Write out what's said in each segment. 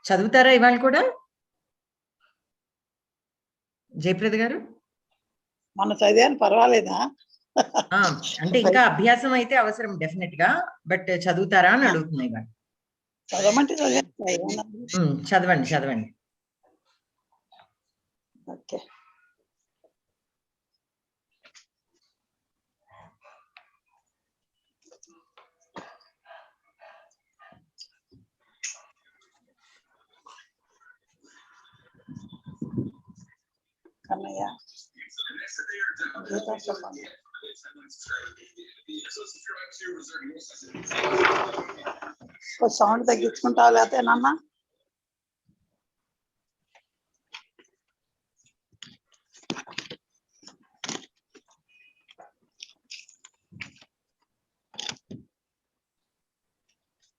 చదువుతారా ఇవాళ కూడా జయప్రద గారు? మన చదివాను, పర్వాలేదా? అంటే ఇంకా అభ్యాసం అయితే అవసరం డెఫినెట్ గా, బట్ చదువుతారా అని అడుగుతున్నాయి ఇవాళ. చదవమంటే చదవండి చదవండి. ఓకే. కన్నయ్య గీతా సోపానం సౌండ్ తగ్గించుకుంటావా లేకపోతే నాన్న?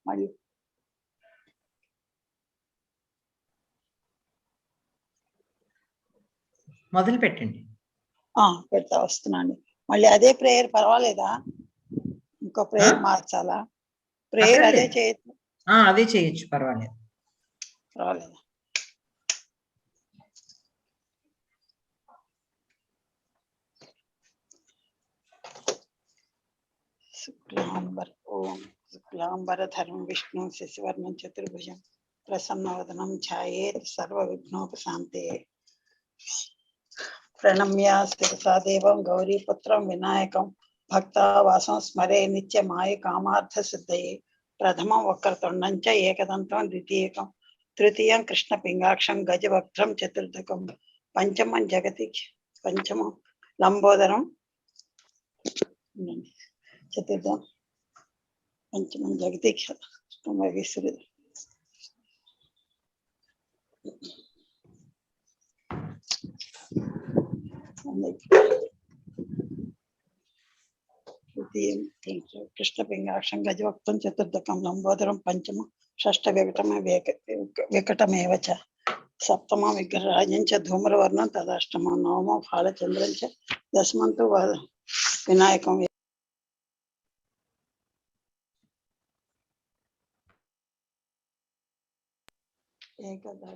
మళ్ళీ మొదలు పెట్టండి. పెడతా వస్తున్నాండి. మళ్ళీ అదే ప్రేయర్ పర్వాలేదా? ఇంకో ప్రేయర్ మార్చాలా? ప్రేయర్ అదే చేయొచ్చు? అదే చేయొచ్చు, పర్వాలేదు. పర్వాలేదా? శుక్లాంబరధరం విష్ణు శశివర్ణం చతుర్భుజం ప్రసన్నవదనం ఛాయేత్ సర్వవిఘ్నోపశాంతే. ప్రణమ్య శిరసా దేవం గౌరీపుత్రం వినాయకం భక్తావాసం స్మరే నిత్యమాయ కామార్థ సిద్ధయే. ప్రథమం వక్రతుండం చ ఏకదంతం ద్వితీయకం తృతీయం కృష్ణ పింగాక్షం గజవక్త్రం చతుర్థకం పంచమం లంబోదరం చతుర్థం పంచమం జగతీశ్వరుడు. కృష్ణ పింగాక్షం గజవక్తం చతుర్థకం లంబోదరం పంచమ షష్ఠ వికటమేవ చ సప్తమం విగ్రహరాజం చ ధూమ్రవర్ణం తదాష్టమం నవమం ఫాలచంద్రం చ దశమంతు వినాయకం. ఏకాదశం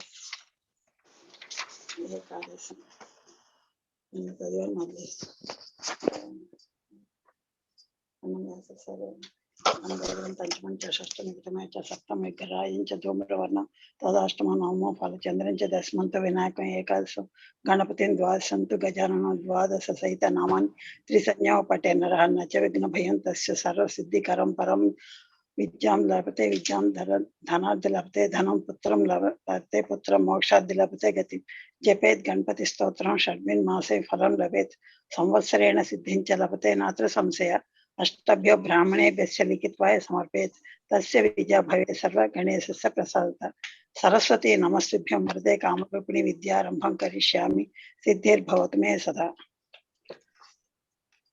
పంచమం చ షష్టం వికటమే చ సప్తం విగ్రహరాజం చ ధూమ్రవర్ణం తదాష్టమం నవమో ఫలచంద్రం చ దశమంతు వినాయకం. ఏకాదశం గణపతిం ద్వాదశంతు గజాననం ద్వాదశ సహిత నామాని త్రిసంజ్ఞో పటే నరః న చ విఘ్నభయం తస్య సర్వసిద్ధికరం పరం. విద్యాం లభతే విద్యాం ధనార్థి లభతే ధనం పుత్రం లభతే పుత్రం మోక్షార్థి లభతే గతి. జపేత్ గణపతి స్తోత్రం షడ్మిన్ మాసే ఫలం లభేత్ సంవత్సరేణ సిద్ధించ లభతే నాత్ర సంశయ. అష్టభ్యో బ్రాహ్మణేభ్యశ్చ లిఖిత్వాయ సమర్పేత్ తస్య విద్యా భవేత్ సర్వ గణేశస్య ప్రసాదత. సరస్వతి నమస్తుభ్యం వరదే కామరూపిణి విద్యారంభం కరిష్యామి సిద్ధిర్భవతు మే సదా.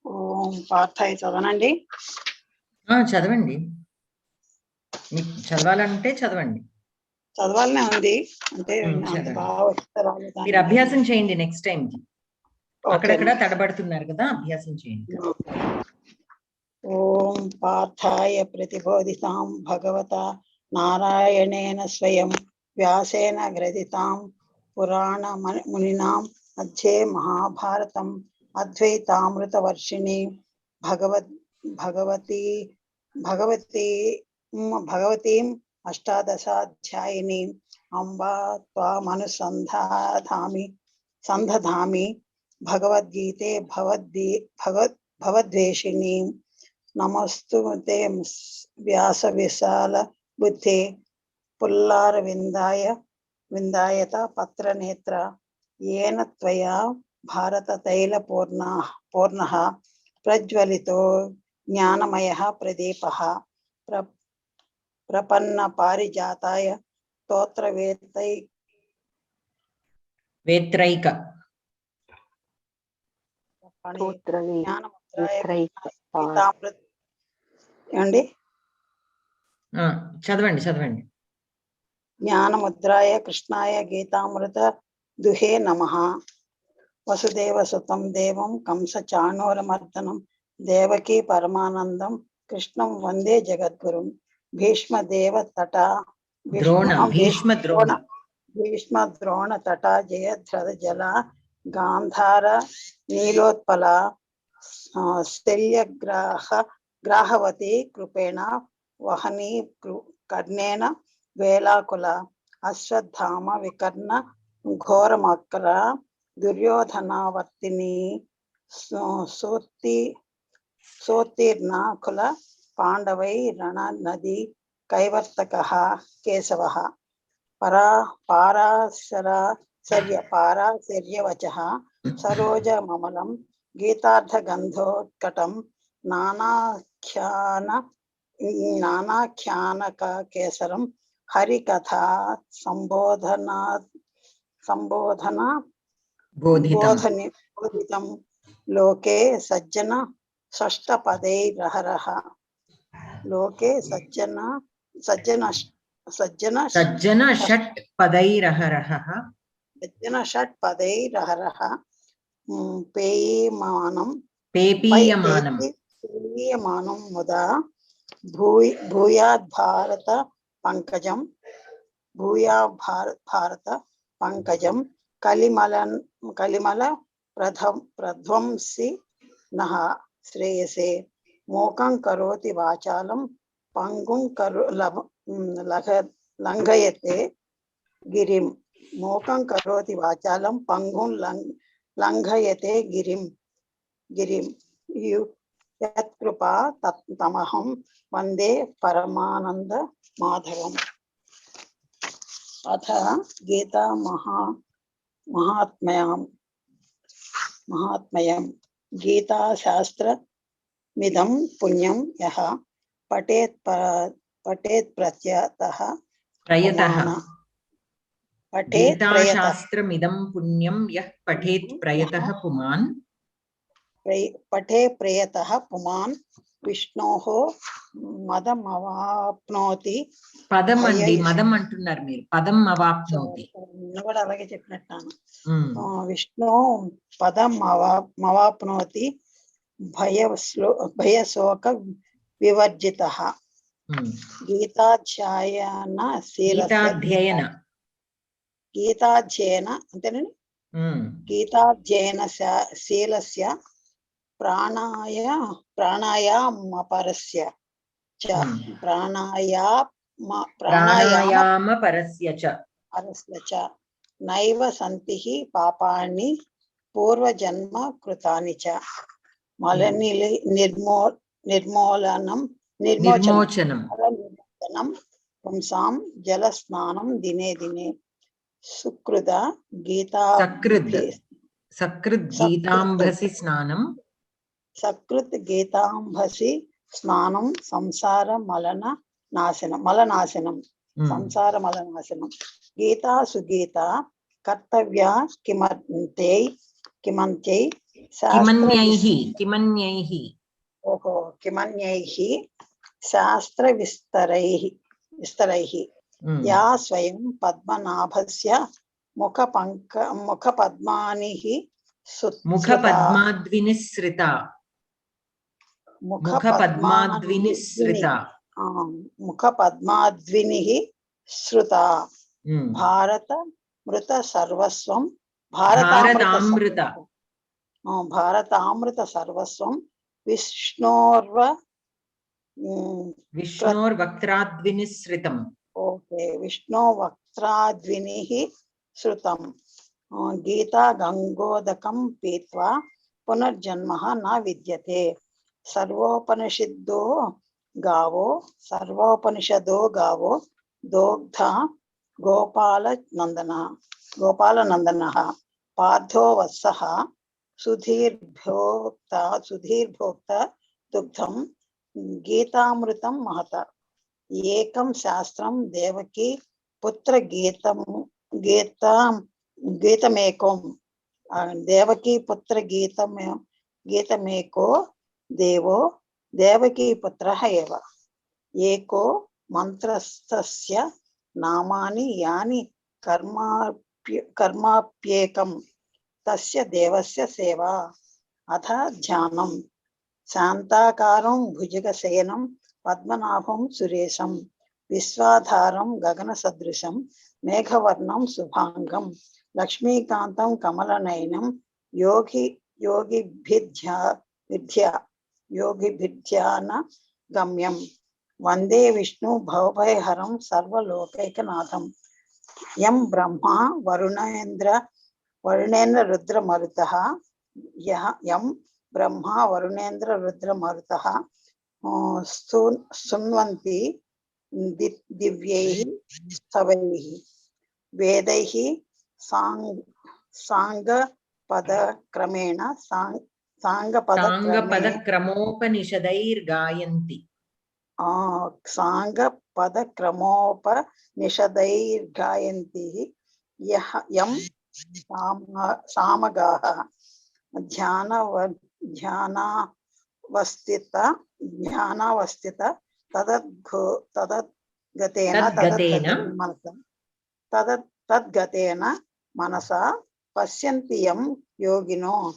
ఓం పార్థాయ చదవనండి. చదవండి, మీకు చదవాలంటే చదవండి. చదవాలనే ఉంది అంటే మీరు అభ్యాసం చేయండి. నెక్స్ట్ టైం అక్కడక్కడ తడబడుతున్నారు కదా, అభ్యాసం చేయండి. ఓం పార్థాయ ప్రతిబోధితాం భగవతా నారాయణేన స్వయం వ్యాసేన గ్రథితాం పురాణ మునినాం మధ్యే మహాభారతం అద్వైతామృతవర్షిణి భగవతీం అష్టాదశాధ్యాయిని అంబా త్వామనుసంధామి భగవద్గీతే భవద్వేషిణి. నమస్తుతే వ్యాస విశాల బుద్ధే పుల్లార విందాయత పత్రనేత్ర. ఏన త్వయా భారత తైల పూర్ణః ప్రజ్వలితో జ్ఞానమయః ప్రదీపః. ప్రపన్న పారిజాతాయ స్తోత్ర వేత్రైక చదవండి చదవండి. జ్ఞానముద్రాయ కృష్ణాయ గీతామృత దుహే నమః. వసుదేవ సుతం దేవం కంస చాణూరమర్దనం దేవకీ పరమానందం కృష్ణం వందే జగద్గురుం. భీష్మదేవ తటా द्रोण भीष्म द्रोण भीष्म द्रोण तटा जयद्रथ जला गांधार नीलोत्पला ग्राहवती कृपेण वहनी कर्णेन वेलाकुल अश्वत्थाम विकर्ण घोरमकर दुर्योधनावर्तिनी सोत्तीर्णा कुल पांडवै रण नदी कैवर्तकः केशवः पाराशर्यवचः सरोजममलं गीतार्थगन्धोत्कटं नानाख्यानकेसरं हरिकथा संबोधना बोधितं लोके सज्जन षष्टपदैरहरः लोके सज्जन षट्पदैरहरः पेपीयमानं मुदा भूयात् भारत पंकजं कलिमल प्रध्वंसी नः श्रेयसे मोकं करोति वाचालं पंगुं लंघयते गिरिं मोकं करोति वाचालं पंगुं लंघयते गिरिं यत्कृपा तमहं वन्दे परमानंद माधवम्। अथ गीता महात्म्यं गीता शास्त्र मिदं पुण्यं यः पठेत् प्रत्यतः गीताशास्त्रमिदं पुण्यं यः पठेत् प्रयतः पुमान् पुमान् विष्णोः मदमवाप्नोति పదం అండి మదం అంటున్నారు మీరు పదం అవాప్నోతి కూడా అలాగే చెప్పినట్టాను విష్ణు పదం అవాప్నోతి భయశోక వివర్జితః గీతాధ్యయన అంతేనండి గీతాధ్యయన శీలస్య ప్రాణాయామపరస్య చ ప్రాణాయామపరస్య చ నైవ సంతిః పాపాని పూర్వజన్మ కృతాని చ నిర్మోచనం పుంసాం జలస్నానం దినే దినే సుకృత గీతాంభసి స్నానం సంసార మలనాశనం సంసార మలనాశనం గీతా సుగీత కర్తవ్య కిమన్యైః శాస్త్ర విస్తరైః యా స్వయం పద్మనాభస్య ముఖపద్మానిః ముఖపద్మాద్వినిః శ్రుతా భారతామృత సర్వస్వం విష్ణోర్వక్త్రాద్వినిశ్రితం విష్ణోవక్త్రాద్వినిః శ్రుతం గీతా గంగోదకం పీత్వా పునర్జన్మ న విద్యతే సర్వోపనిషదో గావో దోగ్ధ గోపాలనందనః పార్థో వత్సః సుధీర్భోక్త దుగ్ధం గీతామృతం మహత ఏకం శాస్త్రం దేవకీ పుత్ర గీతమేకం దేవకీ పుత్ర గీతమేకో దేవో దేవకీ పుత్రః ఏవ ఏకో మంత్రస్తస్య నామాని యాని కర్మాప్యేకం తస్య దేవస్య సేవా అథ ధ్యానం శాంతాకారం భుజగశయనం Padmanabham సురేశం Viswadharam Gagana Sadrisham Meghavarnam Subhangam Lakshmikantam Kamalanainam Yogi Bhidya Bhidyana Gamyam Vande Vishnu Bhavabhayharam Sarva Lokaikanadam Yam Brahma Varunendra Rudra Marutaha Yam Brahma Varunendra Rudra Marutaha Sunvanti Divyaihi Savaihi Vedaihi Sanga Pada Kramena Sanga Pada Kramopanishadair Gayanti. Sanga Pada Kramopa Nishadair Gayanti Yam Samagaha Dhyana Vastita Tadgatena Manasa Pasyantiyam Yogino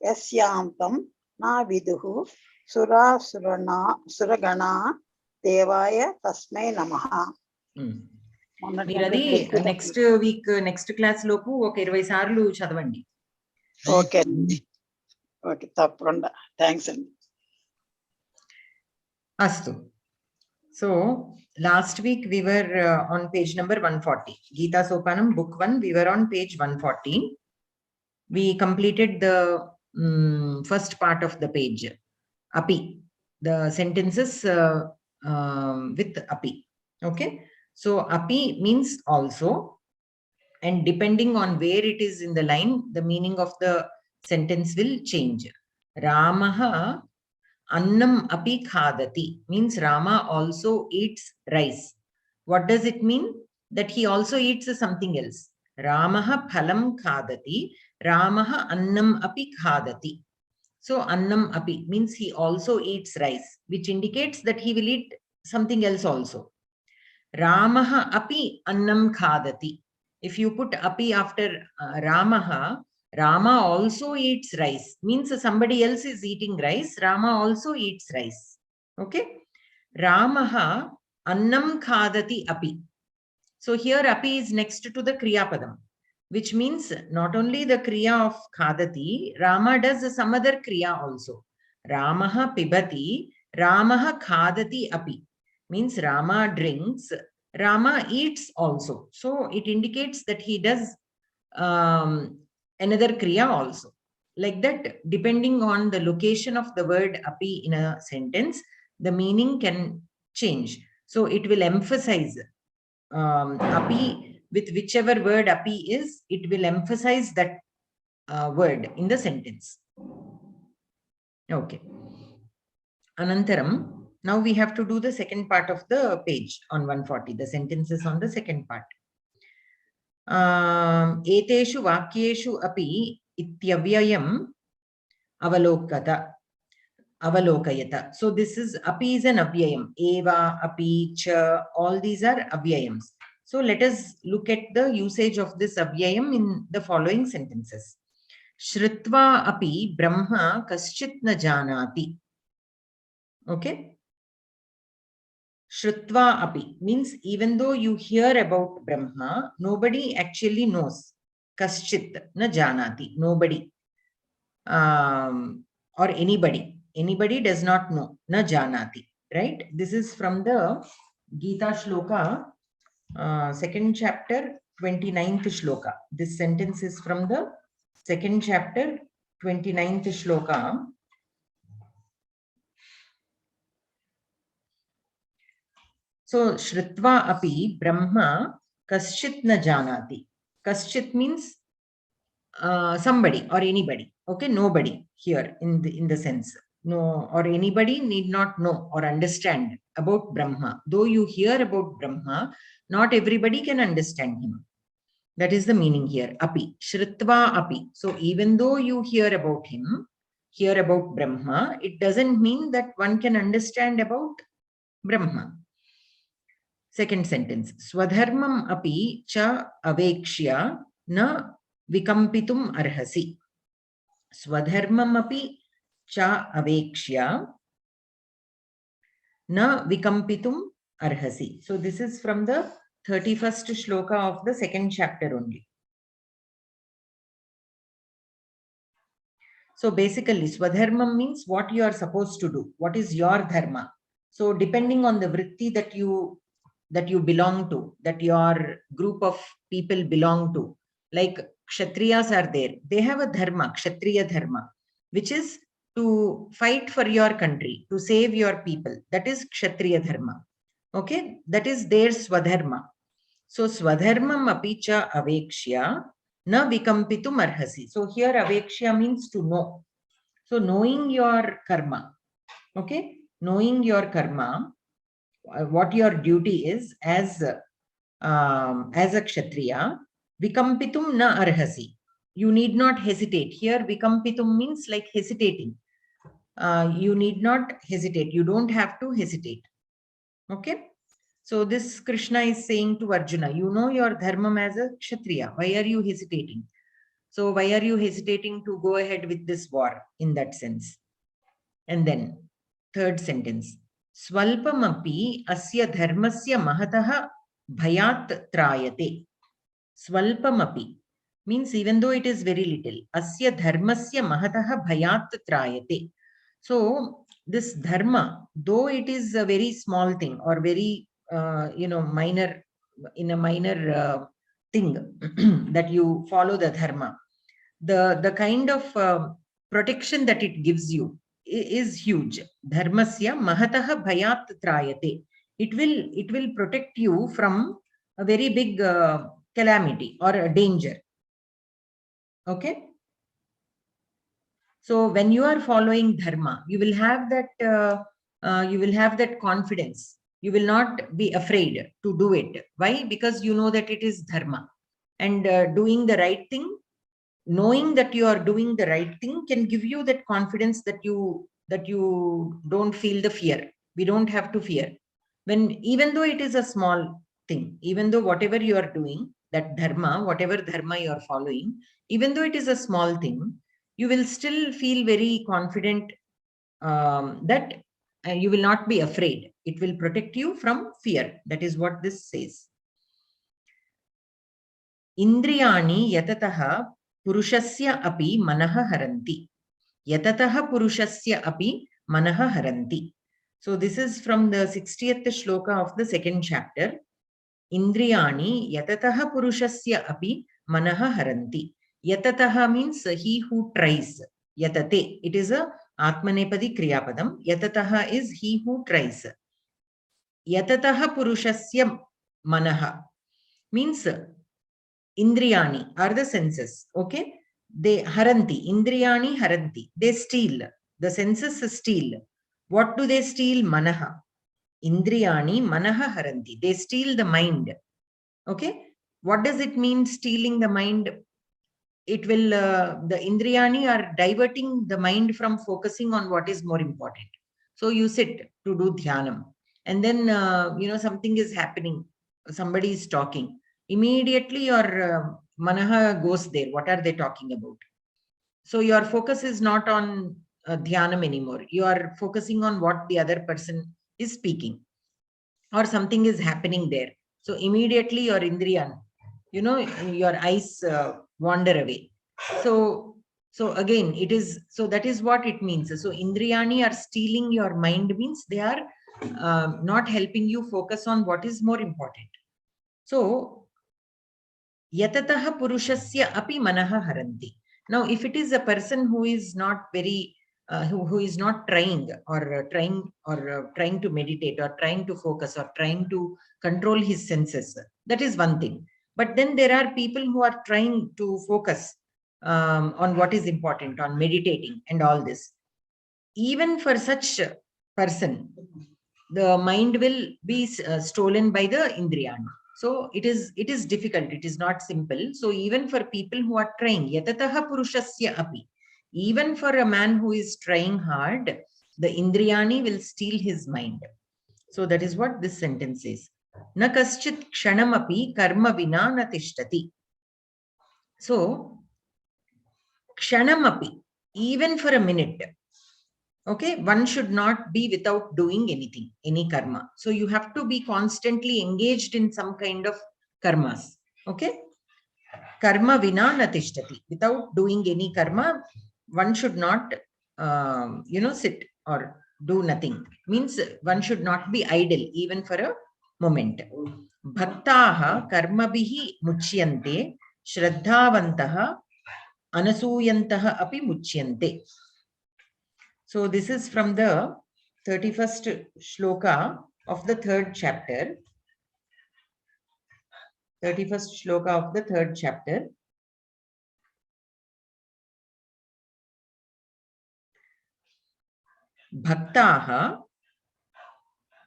Yasyantam Na Viduhu Suragana Devaya Tasmai Namaha. Next week, next class lopu oka 20 సార్లు చదవండి. Okay. Okay, tapunda. Thanks. Astu. So last week we were on page number 140. Geetha Sopanam book 1, we were on page 140. We completed the first part of the page. Api. The sentences with api. Okay. So api means also, and depending on where it is in the line, the meaning of the sentence will change. Ramaha annam api khadati means Rama also eats rice. What does it mean? That he also eats something else. Ramaha phalam khadati, Ramaha annam api khadati. So annam api means he also eats rice, which indicates that he will eat something else also. Ramaha api annam khadati. If you put api after Ramaha, Rama also eats rice. Means somebody else is eating rice. Rama also eats rice. Okay. Ramaha annam khadati api. So here api is next to the Kriya Padam, which means not only the Kriya of khadati, Rama does some other Kriya also. Ramaha pibati, Ramaha khadati api. Means Rama drinks, Rama eats also. So it indicates that he does another Kriya also. Like that, depending on the location of the word api in a sentence, the meaning can change. So it will emphasize api, with whichever word api is, it will emphasize that word in the sentence. Okay. Anantaram. Now we have to do the second part of the page on 140, the sentences on the second part. Eteshu vakyeshu api ityavyayam avalokayata. So this is api is an avyayam. Eva, api, cha, all these are avyayams. So let us look at the usage of this avyayam in the following sentences. Shritva api brahma kaschit na janati. Okay. Shrutva api means even though you hear about Brahma, nobody actually knows. Kaschit na janati, nobody. Or anybody. Anybody does not know. Na janati. Right? This is from the Geetha Shloka, second chapter, 29th Shloka. This sentence is from the second chapter, 29th Shloka. So, Shritva api Brahma kaschit na janati. Kaschit means somebody or anybody. Okay, nobody here in the sense. No, or anybody need not know or understand about Brahma. Though you hear about Brahma, not everybody can understand him. That is the meaning here. Api. Shritva api. So, even though you hear about him, hear about Brahma, it doesn't mean that one can understand about Brahma. Second sentence. Swadharmam api cha avekshya na vikampitum arhasi. Swadharmamapi cha avekshya na vikampitum arhasi. So this is from the 31st shloka of the second chapter only. So basically, Swadharmam means what you are supposed to do. What is your dharma? So depending on the vritti that you belong to, that your group of people belong to, like Kshatriyas are there. They have a dharma, Kshatriya dharma, which is to fight for your country, to save your people. That is Kshatriya dharma. Okay, that is their Swadharma. So Swadharmam apicha avekshya na vikampitum arhasi. So here avekshya means to know. So knowing your karma, okay, knowing your karma, what your duty is as a Kshatriya, vikampitum na arhasi. You need not hesitate. Here vikampitum means like hesitating. You need not hesitate. You don't have to hesitate. Okay. So this Krishna is saying to Arjuna, you know your dharma as a Kshatriya. Why are you hesitating? So why are you hesitating to go ahead with this war in that sense? And then third sentence. Swalpamapi asya dharmasya mahataha bhayat trayate. Swalpamapi means even though it is very little. Asya dharmasya mahataha bhayat trayate. So this dharma, though it is a very small thing or very minor, in a minor thing that you follow the dharma, the kind of protection that it gives you is huge. Dharmasya mahataha bhayat trayate. It will protect you from a very big calamity or a danger. Okay. So when you are following dharma, you will have that confidence. You will not be afraid to do it. Why? Because you know that it is dharma, and doing the right thing, knowing that you are doing the right thing, can give you that confidence that you don't feel the fear. We don't have to fear. Even though it is a small thing, even though whatever you are doing, that dharma, whatever dharma you are following, even though it is a small thing, you will still feel very confident that you will not be afraid. It will protect you from fear. That is what this says. Indriyani yatataha purushasya api manaha haranti. Yatataha purushasya api manaha haranti. So this is from the 60th shloka of the second chapter. Indriyani yatataha purushasya api manaha haranti. Yatataha means he who tries. Yatate. It is a Atmanepadi Kriyapadam. Yatataha is he who tries. Yatataha purushasya manaha means Indriyani are the senses. Okay. They haranti. Indriyani haranti. They steal. The senses steal. What do they steal? Manaha. Indriyani manaha haranti. They steal the mind. Okay. What does it mean, stealing the mind? It will, the Indriyani are diverting the mind from focusing on what is more important. So you sit to do dhyanam, and then, something is happening. Somebody is talking. Immediately your manaha goes there. What are they talking about? So your focus is not on dhyanam anymore. You are focusing on what the other person is speaking, or something is happening there. So immediately your indriyan, your eyes wander away. So again, it is, so that is what it means. So indriyani are stealing your mind, means they are not helping you focus on what is more important. So yatataha purushasya api manaha haranti. Now, if it is a person who is not very who is not trying to meditate, or trying to focus, or trying to control his senses, that is one thing. But then there are people who are trying to focus on what is important, on meditating and all this. Even for such a person, the mind will be stolen by the indriyani. So it is difficult. It is not simple. So even for people who are trying, yatataha purushasya api, even for a man who is trying hard, the indriyani will steal his mind. So that is what this sentence says. Na kaschit kshanamapi karma vina na tishtati. So kshanamapi, even for a minute. Okay, one should not be without doing anything, any karma. So you have to be constantly engaged in some kind of karmas. Okay, karma vina natishtati. Without doing any karma, one should not, sit or do nothing. Means one should not be idle even for a moment. Bhaktaha karmabhihi muchyante, shraddhavantaha anasuyantaha api muchyante. So this is from the 31st shloka of the third chapter. 31st shloka of the third chapter. Bhaktaha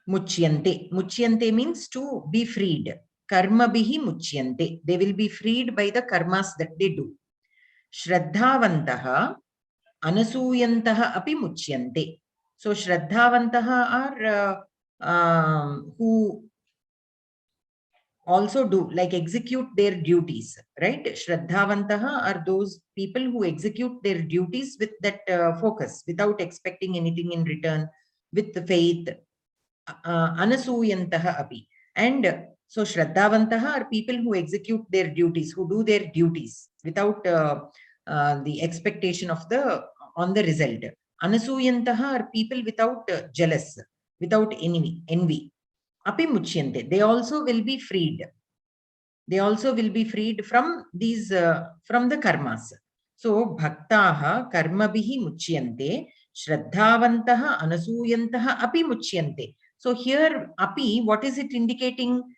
muchyante. Muchyante means to be freed. Karma bihi muchyante. They will be freed by the karmas that they do. Shraddhavantaha anasuyantaha api muchyante. So Shraddhavantaha are who also do, like execute their duties, right? Shraddhavantaha are those people who execute their duties with that focus, without expecting anything in return, with the faith. Anasuyantaha api. And so Shraddhavantaha are people who execute their duties, who do their duties without the expectation of on the result. Anasuyantaha are people without jealous, without envy. Api muchyante. They also will be freed. They also will be freed from these, from the karmas. So bhaktaha karmabhihi muchyante, shraddhavantaha anasuyantaha api muchyante. So here api, what is it indicating?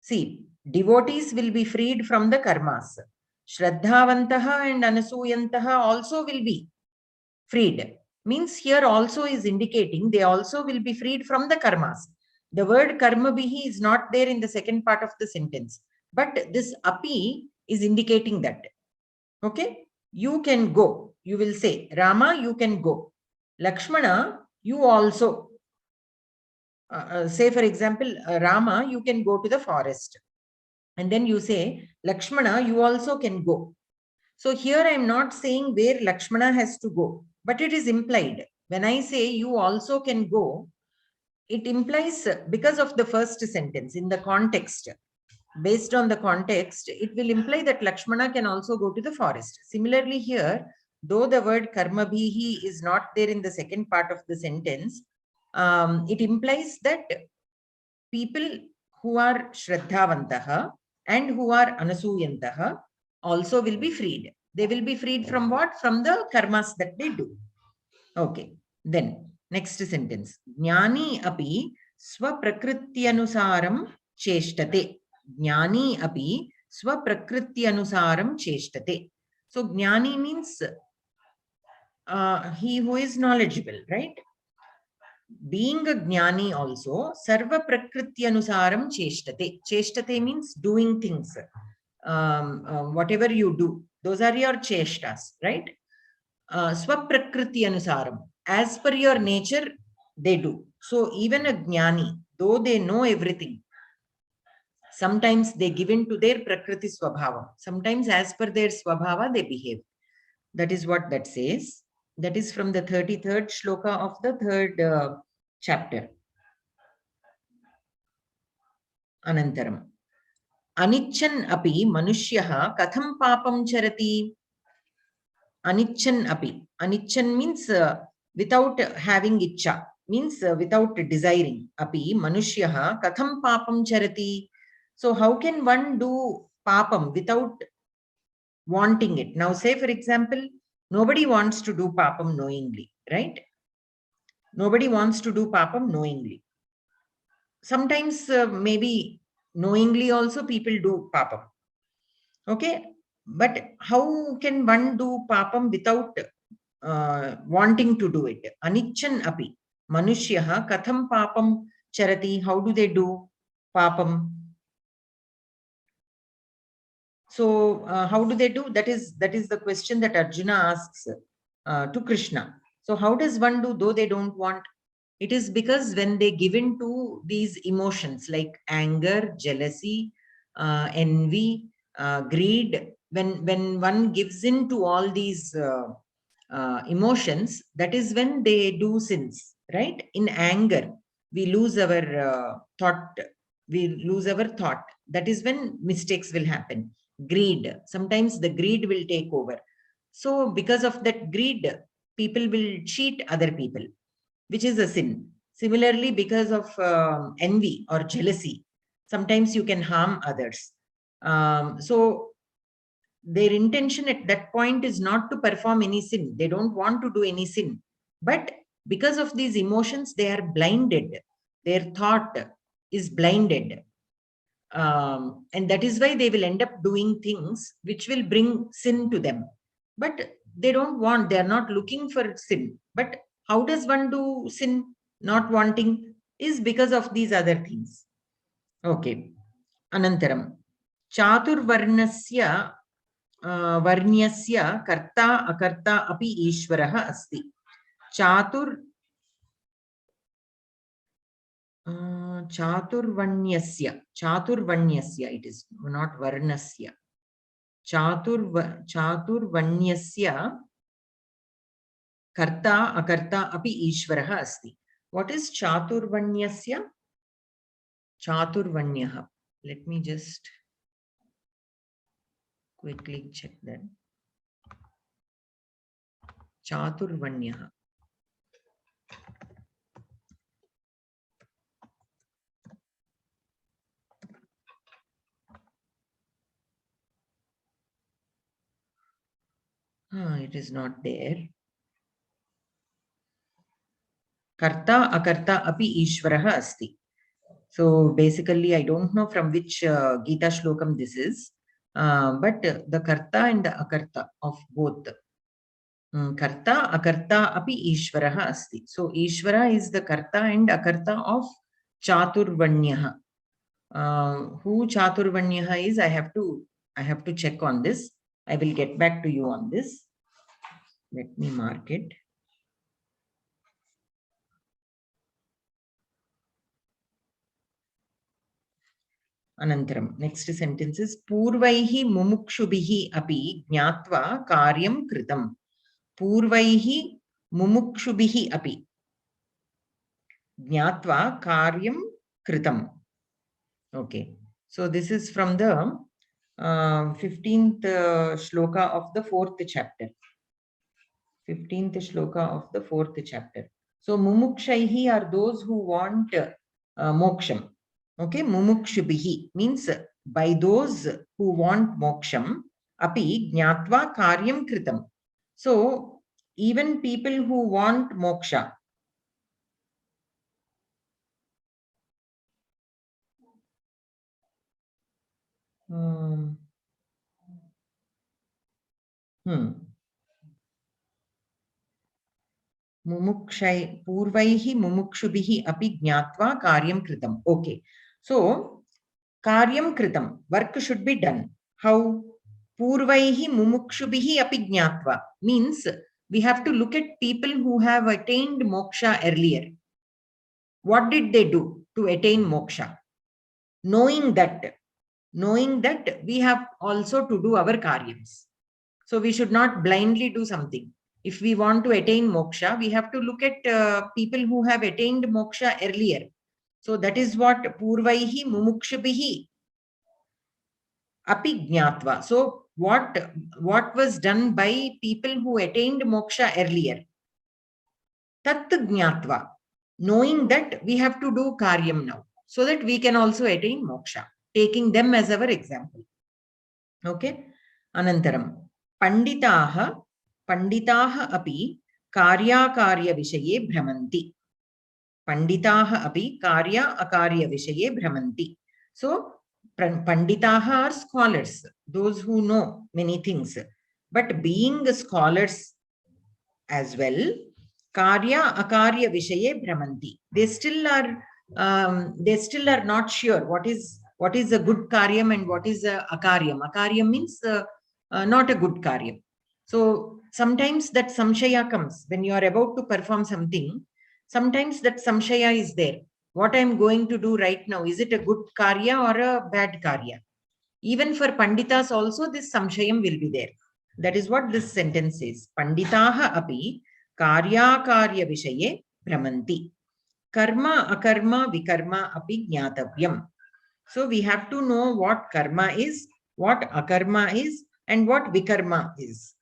See, devotees will be freed from the karmas. Shraddhavantaha and anasuyantaha also will be freed. Means here also is indicating they also will be freed from the karmas. The word karma bihi is not there in the second part of the sentence, but this api is indicating that. Okay, you can go. You will say, Rama, you can go. Lakshmana, you also. Say for example, Rama, you can go to the forest. And then you say, Lakshmana, you also can go. So here I am not saying where Lakshmana has to go, but it is implied. When I say you also can go, it implies, because of the first sentence in the context, based on the context, it will imply that Lakshmana can also go to the forest. Similarly here, though the word karmabhihi is not there in the second part of the sentence, it implies that people who are shraddhavantaha and who are anasuyantaha also will be freed. They will be freed from what? From the karmas that they do. Okay. Then next sentence. Jnani api swaprakriti-anusaram cheshtate. Jnani api swaprakriti-anusaram cheshtate. So jnani means he who is knowledgeable, right? Being a jnani also, sarva prakriti-anusaram cheshtate. Cheshtate means doing things. Whatever you do, those are your cheshtas, right? Swaprakriti anusaram, as per your nature, they do. So even a jnani, though they know everything, sometimes they give in to their prakriti swabhava. Sometimes as per their swabhava, they behave. That is what that says. That is from the 33rd shloka of the third chapter. Anantaram. Anichan api manushyaha katham papam charati. Anichan api. Anichan means without having icha, means without desiring. Api manushyaha katham papam charati. So how can one do papam without wanting it? Now say for example, nobody wants to do papam knowingly, right? Nobody wants to do papam knowingly. Sometimes maybe knowingly also people do papam. Okay, but how can one do papam without wanting to do it? Anichan api. Manushyaha katham papam charati. How do they do papam? So how do they do? That is the question that Arjuna asks to Krishna. So how does one do though they don't want? It is because when they give in to these emotions like anger, jealousy, envy, greed, when one gives in to all these emotions, that is when they do sins, right? In anger, we lose our thought. We lose our thought. That is when mistakes will happen. Greed. Sometimes the greed will take over. So because of that greed, people will cheat other people, which is a sin. Similarly, because of envy or jealousy, sometimes you can harm others. So their intention at that point is not to perform any sin. They don't want to do any sin. But because of these emotions, they are blinded. Their thought is blinded. And that is why they will end up doing things which will bring sin to them. But they don't want, they are not looking for sin. But how does one do sin? Not wanting is because of these other things. Okay. Anantaram. Chaturvarnasya वर्ण्यस्य कर्ता अकर्ता अपि ईश्वरः अस्ति. चातुर्वण्यस्य it is not varnasya. चातुर्वण्यस्य कर्ता अकर्ता अपि ईश्वरः अस्ति. What is चातुर्वण्यस्य? चातुर्वण्यः. Let me just quickly check that. Chaturvanyah. It is not there. Karta akarta api ishvaraha asti. So basically, I don't know from which Gita Shlokam this is, but the karta and the akarta of both. Karta akarta api ishvaraha asti. So Ishvara is the karta and akarta of Chaturvanyaha. Who Chaturvanyaha is, I have to check on this. I will get back to you on this. Let me mark it. Anantaram. Next sentence is Purvaihi mumukshubhihi api jnatva karyam kritam. Purvaihi mumukshubhihi api jnatva karyam kritam. Okay. So this is from the 15th shloka of the 4th chapter. 15th shloka of the 4th chapter. So mumukshaihi are those who want moksham. Okay, mumukshubhihi means by those who want moksham, api jnatva karyam kritam. So even people who want moksha, Mumukshai Purvaihi Mumukshubhihi api jnatva karyam kritam. Okay. So karyam kritam, work should be done. How? Purvaihi Mumukshubhihi api jnatva means we have to look at people who have attained moksha earlier. What did they do to attain moksha? Knowing that we have also to do our karyams. So we should not blindly do something. If we want to attain moksha, we have to look at people who have attained moksha earlier. So that is what Purvaihi Mumukshabhihi api jnatva. So what was done by people who attained moksha earlier? Tat jnatva. Knowing that we have to do karyam now, so that we can also attain moksha, taking them as our example. Okay. Anantaram. Panditaha api karya vishaye bhramanti. Panditaha api karya akarya vishaye bhramanti. So panditaha are scholars, those who know many things. But being scholars as well, karya akarya vishaye bhramanti. They still are not sure what is a good karyam and what is a akaryam. Akaryam means not a good karyam. So sometimes that samshaya comes when you are about to perform something. Sometimes that samshaya is there. What I am going to do right now, is it a good karya or a bad karya? Even for panditas also, this samshayam will be there. That is what this sentence says. Panditaha api karya karya vishaye brahmanti. Karma akarma vikarma api jnatavyam. So we have to know what karma is, what akarma is, and what vikarma is.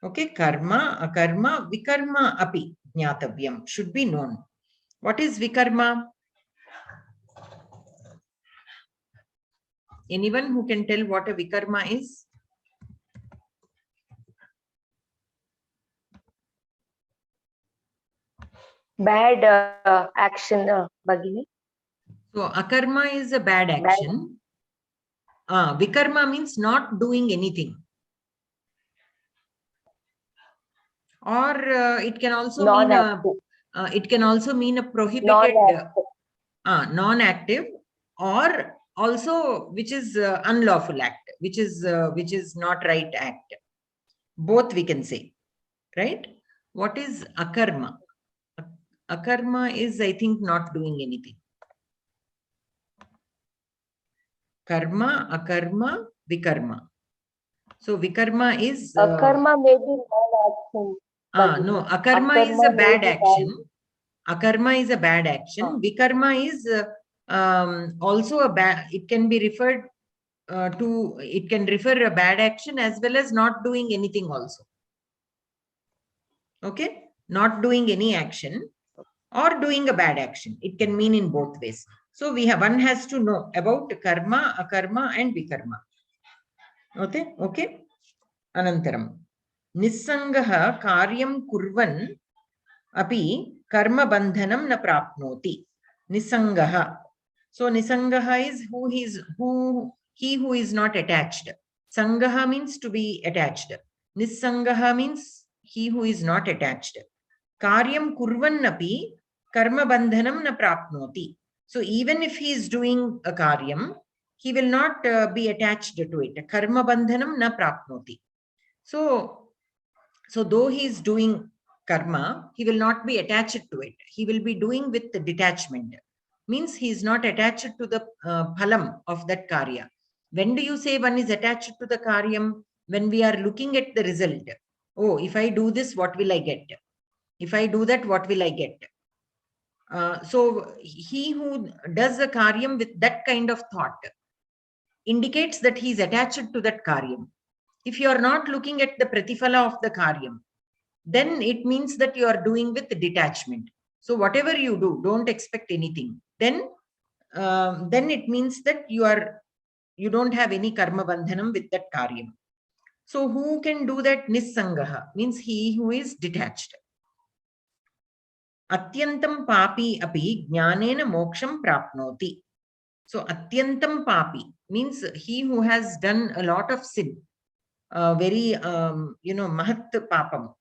Okay, karma, akarma, vikarma api jnatavyam should be known. What is vikarma? Anyone who can tell what a vikarma is? Bad action, Bhagini. So akarma is a bad action. Vikarma means not doing anything. Or it can also mean a prohibited, non-active, or also which is unlawful act, which is not right act. Both we can say, right? What is akarma? Akarma is, I think, not doing anything. Karma, akarma, vikarma. So vikarma is akarma may be non-action. No, akarma is a bad action. Akarma is a bad action. Vikarma is also a bad. It can be referred to. It can refer a bad action as well as not doing anything also. Okay, not doing any action or doing a bad action. It can mean in both ways. So one has to know about karma, akarma, and vikarma. Okay, okay. Anantaram. Nissangaha karyam kurvan api karma bandhanam na prapnoti. Nisangaha. So nisangaha is he who is not attached. Sangaha means to be attached. Nisangaha means he who is not attached. Karyam kurvan api karma bandhanam na prapnoti. So even if he is doing a karyam, he will not be attached to it. Karma bandhanam na prapnoti. So though he is doing karma, he will not be attached to it. He will be doing with the detachment. Means he is not attached to the phalam of that karya. When do you say one is attached to the karyam? When we are looking at the result. Oh, if I do this, what will I get? If I do that, what will I get? So he who does the karyam with that kind of thought indicates that he is attached to that karyam. If you are not looking at the pratifala of the karyam, then it means that you are doing with detachment. So whatever you do, don't expect anything. Then it means that you don't have any karma bandhanam with that karyam. So who can do that? Nissangaha means he who is detached. Atyantam papi api jnanena moksham prapnoti. So atyantam papi means he who has done a lot of sin, very mahat papam,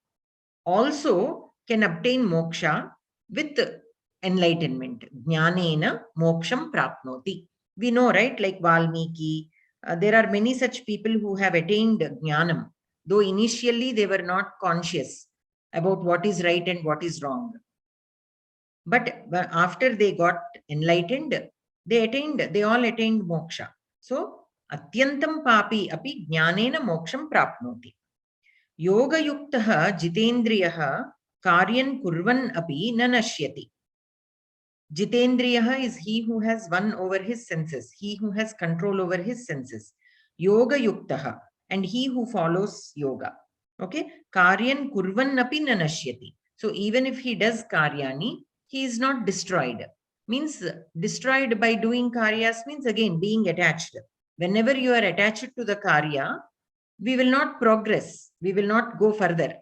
also can obtain moksha with enlightenment. Jnanena moksham prapnoti. We know, right? Like Valmiki, there are many such people who have attained jnanam, though initially they were not conscious about what is right and what is wrong. But after they got enlightened, they all attained moksha. So, atyantam papi api jnanena moksham prapnoti. Yoga yuktaha jitendriyaha karyan kurvan api na nashyati. Jitendriyaha is he who has won over his senses, he who has control over his senses. Yoga yuktaha, and he who follows yoga. Okay, karyan kurvan api na nashyati. So even if he does karyani, he is not destroyed. Means destroyed by doing karyas means again being attached. Whenever you are attached to the karya, we will not progress, we will not go further,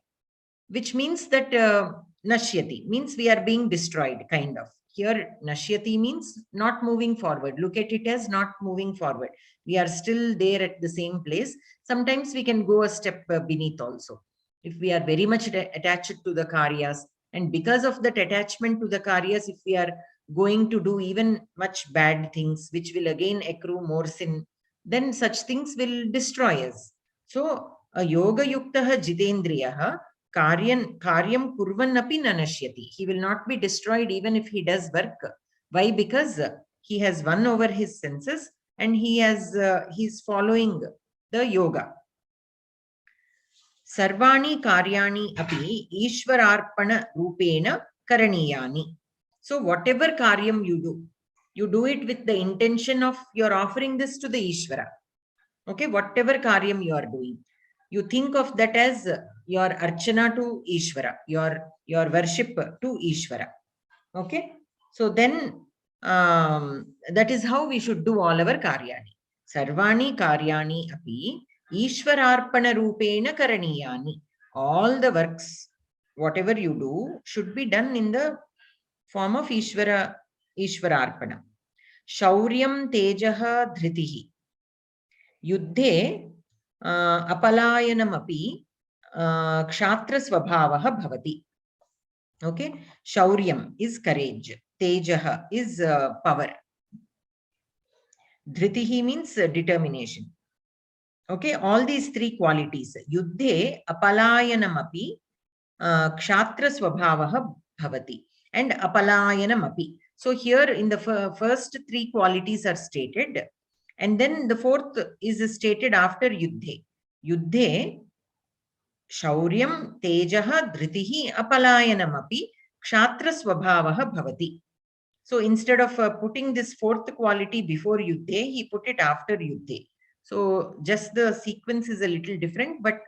which means that nashyati means we are being destroyed, kind of. Here nashyati means not moving forward. Look at it as not moving forward. We are still there at the same place. Sometimes we can go a step beneath also. If we are very much attached to the karyas, and because of that attachment to the karyas, if we are going to do even much bad things, which will again accrue more sin, then such things will destroy us. So, a yoga yuktaha jitendriyaha karyam kurvan api na nashyati. He will not be destroyed even if he does work. Why? Because he has won over his senses and he is following the yoga. Sarvani karyani api Ishwararpana rupena karaniyani. So whatever karyam you do it with the intention of you're offering this to the Ishvara. Okay, whatever karyam you are doing, you think of that as your archana to Ishvara, your worship to Ishvara. Okay, so then that is how we should do all our karyani. Sarvani karyani api Ishwararpana rupena karaniyani. All the works, whatever you do, should be done in the form of Ishwararpana. Shauryam tejaha dhritihi. Yuddhe apalayanamapi kshatra swabhavaha bhavati. Okay, Shauryam is courage, Tejaha is power, Dhritihi means determination. Okay, all these three qualities. Yuddhe apalayanamapi kshatra swabhavaha bhavati and apalayanamapi. So here in the first three qualities are stated, and then the fourth is stated after Yuddhe. Yuddhe Shauryam Tejaha Dhritihi Apalayanamapi Kshatra Swabhavaha Bhavati. So instead of putting this fourth quality before Yuddhe, he put it after Yuddhe. So just the sequence is a little different, but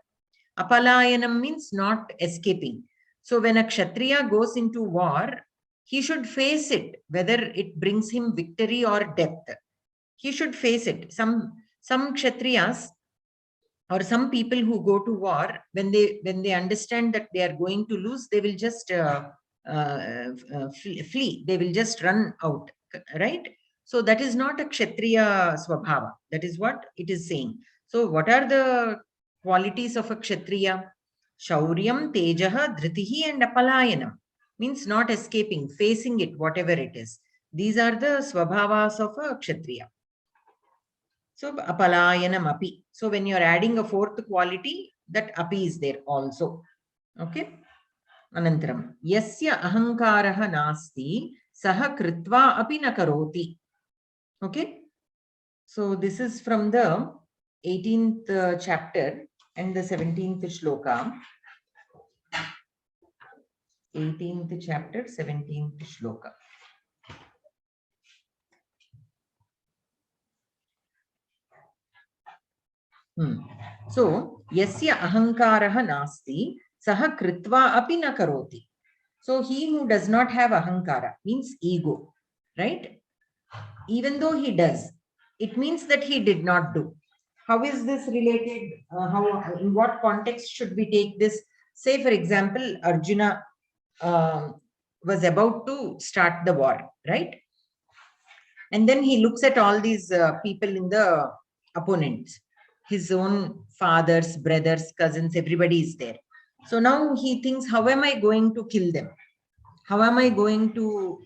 Apalayanam means not escaping. So when a Kshatriya goes into war, he should face it, whether it brings him victory or death. He should face it. Some Kshatriyas or some people who go to war, when they understand that they are going to lose, they will just flee. They will just run out, right? So that is not a Kshatriya Swabhava. That is what it is saying. So what are the qualities of a Kshatriya? Shauryam, Tejaha, Dhritihi and Apalayanam. Means not escaping, facing it, whatever it is. These are the Swabhavas of a Kshatriya. So apalayanam api. So when you are adding a fourth quality, that api is there also. Okay. Anantaram. Yasya ahankaraha nasti saha kritva api na karoti. Okay. So this is from the 18th chapter and the 17th shloka. 18th chapter, 17th shloka. So, yasya ahankaraha nasti, saha kritva api na karoti. So, he who does not have ahankara means ego, right? Even though he does, it means that he did not do. How is this related? In what context should we take this? Say, for example, Arjuna was about to start the war, right? And then he looks at all these people in the opponents. His own fathers, brothers, cousins, everybody is there. So now he thinks, how am I going to kill them? How am I going to,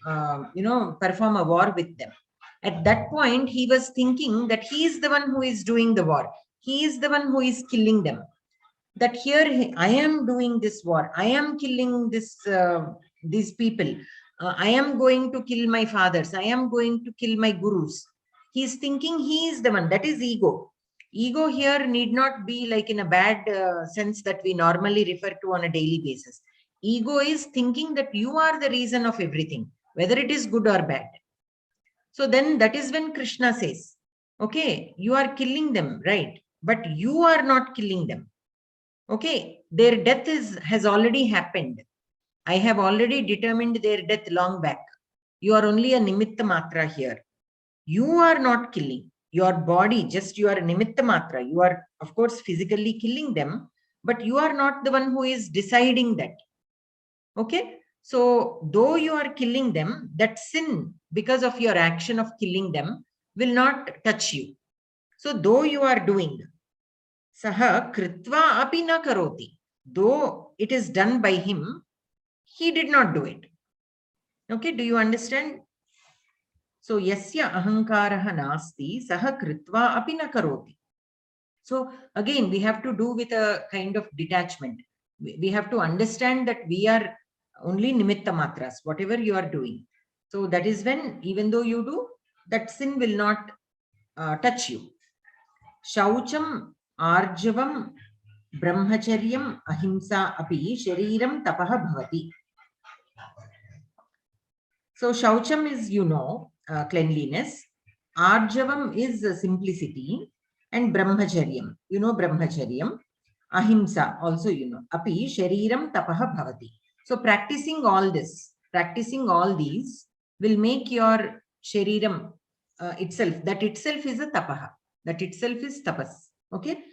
perform a war with them? At that point, he was thinking that he is the one who is doing the war. He is the one who is killing them. That here I am doing this war. I am killing these people. I am going to kill my fathers. I am going to kill my gurus. He is thinking he is the one. That is ego. Ego here need not be like in a bad sense that we normally refer to on a daily basis. Ego is thinking that you are the reason of everything, whether it is good or bad. So then that is when Krishna says, okay, you are killing them, right? But you are not killing them. Okay, their death has already happened. I have already determined their death long back. You are only a nimitta matra here. You are not killing. Your body, just you are a nimitta matra. You are, of course, physically killing them, but you are not the one who is deciding that. Okay, so though you are killing them, that sin, because of your action of killing them, will not touch you. So though you are doing, saha kritva api na karoti. Though it is done by him, he did not do it. Okay, do you understand? So yasya ahankaraha nasti saha kritva api na karoti. So again, we have to do with a kind of detachment. We have to understand that we are only nimitta matras, whatever you are doing. So that is when, even though you do, that sin will not touch you. Shaucham arjavam Brahmacharyam ahimsa api shariram tapaha bhavati. So Shaucham is, cleanliness. Arjavam is simplicity. And Brahmacharyam, Brahmacharyam. Ahimsa also, Api shariram tapaha bhavati. So practicing all these will make your shariram itself, that itself is a tapaha. That itself is tapas. Okay.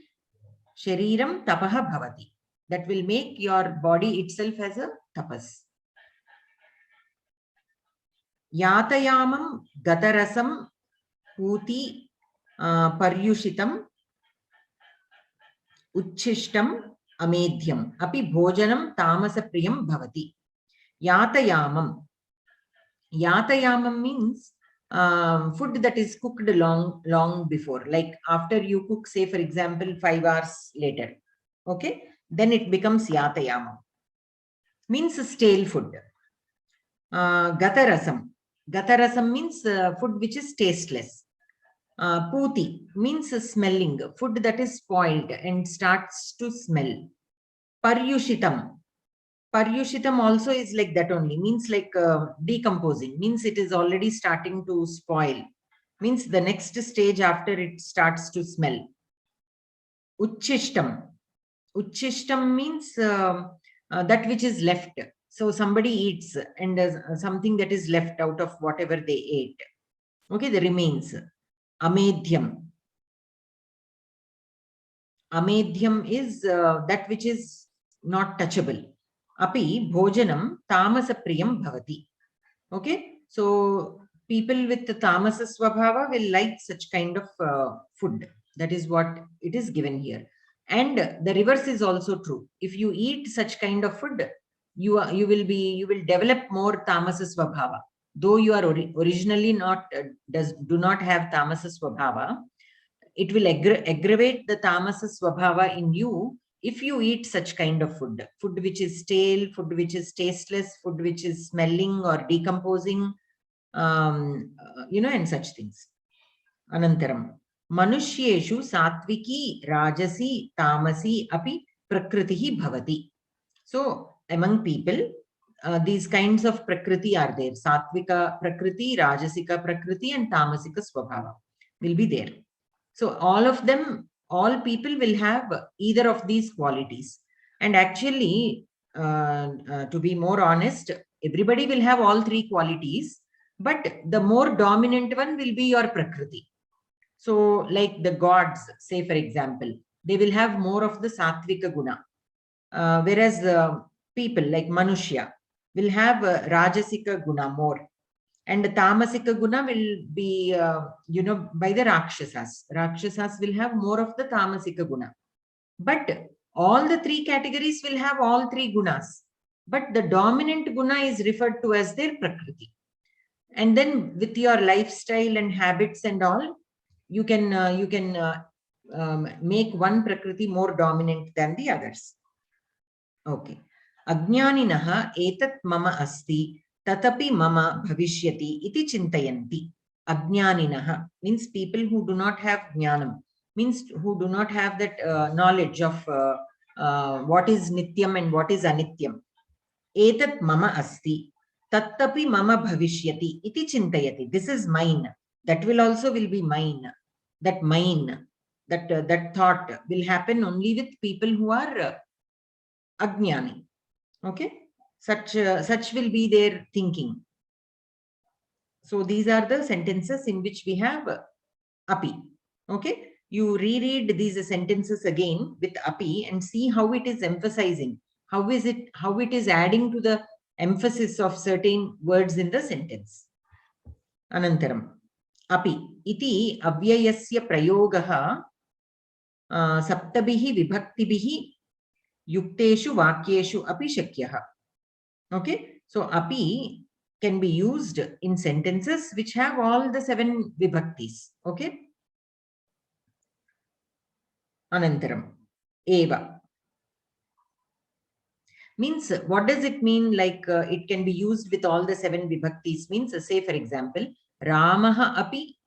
Shariram tapaha bhavati. That will make your body itself as a tapas. Yatayamam gatarasam puti paryushitam uchishtam amedhyam api bhojanam tamasapriyam bhavati. Yatayamam. Yatayamam means food that is cooked long before, like after you cook, say for example 5 hours later, okay, then it becomes yatayamam, means stale food. Gatarasam. Gatarasam means food which is tasteless. Puti means smelling, food that is spoiled and starts to smell. Paryushitam. Paryushitam also is like that only, means like decomposing, means it is already starting to spoil, means the next stage after it starts to smell. Uchishtam. Uchishtam means that which is left. So somebody eats and something that is left out of whatever they ate. Okay, the remains. Amedhyam. Amedhyam is that which is not touchable. Api bhojanam tamasapriyam bhavati. Okay, so people with the tamasa swabhava will like such kind of food. That is what it is given here. And the reverse is also true. If you eat such kind of food, you will develop more tamasa swabhava. Though you are originally do not have tamasa swabhava, it will aggravate the tamasa swabhava in you if you eat such kind of food which is stale, food which is tasteless, food which is smelling or decomposing, and such things. Anantaram. Manushyeshu satviki, rajasi, tamasi api prakritihi bhavati. So among people, these kinds of prakriti are there. Satvika prakriti, rajasika prakriti and tamasika swabhava will be there. So all people will have either of these qualities. And actually, to be more honest, everybody will have all three qualities, but the more dominant one will be your prakriti. So like the gods, say for example, they will have more of the sattvika guna, whereas people like Manushya will have rajasika guna more. And the tamasika guna will be, by the Rakshasas. Rakshasas will have more of the tamasika guna. But all the three categories will have all three gunas. But the dominant guna is referred to as their prakriti. And then with your lifestyle and habits and all, you can make one prakriti more dominant than the others. Okay. Ajnaninaha etat mama asti tatapi mama bhavishyati iti chintayanti. Ajnaninaha means people who do not have jnanam, means who do not have that knowledge of what is nityam and what is anityam. Etat mama asti tatapi mama bhavishyati iti chintayati. This is mine. That will be mine. That mine, that thought will happen only with people who are ajnani. Okay, such will be their thinking. So these are the sentences in which we have api. Okay, you reread these sentences again with api and see how it is emphasizing, how it is adding to the emphasis of certain words in the sentence. Anantaram api iti avyayasya prayogaha saptabihi vibhaktibihi yukteshu vakyeshu api shakyah. Okay, so api can be used in sentences which have all the 7 vibhaktis. Okay. Anantaram eva means, what does it mean? Like it can be used with all the 7 vibhaktis, means say for example, Ramaha api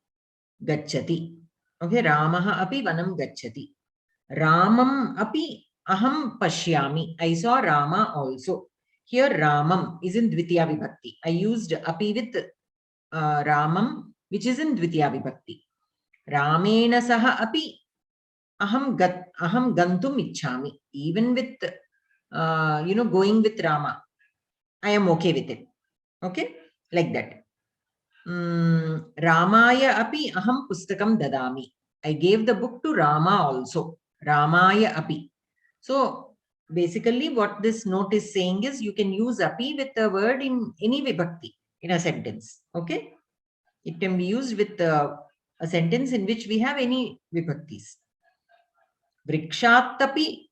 gacchati. Okay, Ramaha api vanam gacchati. Ramam api Aham pashyami. I saw Rama also. Here Ramam is in Dvitiya Vibhakti. I used api with Ramam, which is in Dvitiya Vibhakti. Ramena saha api aham gantum ichhami. Even with going with Rama, I am okay with it. Okay, like that. Ramaya api aham pustakam dadami. I gave the book to Rama also. Ramaya api. So basically what this note is saying is you can use api with a word in any vibhakti in a sentence. Okay, it can be used with a sentence in which we have any vibhaktis. Vrikshatapi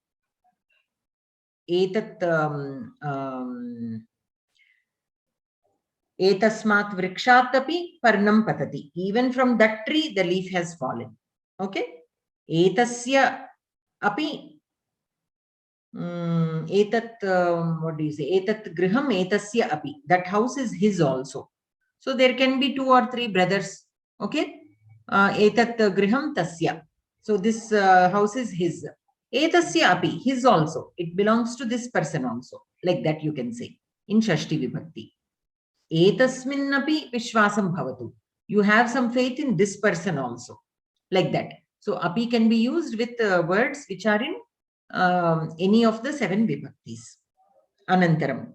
etat etasmat vrikshatapi parnam patati. Even from that tree the leaf has fallen. Okay, etasya api etat what do you say, etat griham etasya api, that house is his also. So there can be 2 or 3 brothers. Okay, etat griham tasya, so this house is his. Etasya api, his also, it belongs to this person also, like that you can say in shashti vibhakti. Etasmin api vishwasam bhavatu, you have some faith in this person also, like that. So api can be used with words which are in any of the 7 vibhaktis. Anantaram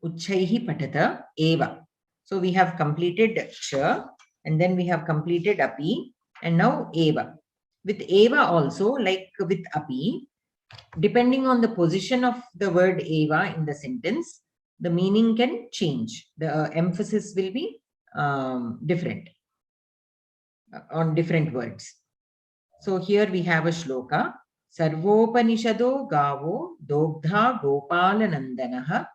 uchchaihi patata eva. So we have completed cha, and then we have completed api, and now eva. With eva also, like with api, depending on the position of the word eva in the sentence, the meaning can change. The emphasis will be different on different words. So here we have a shloka. Sarvopanishado gavo dogdha gopalanandanaha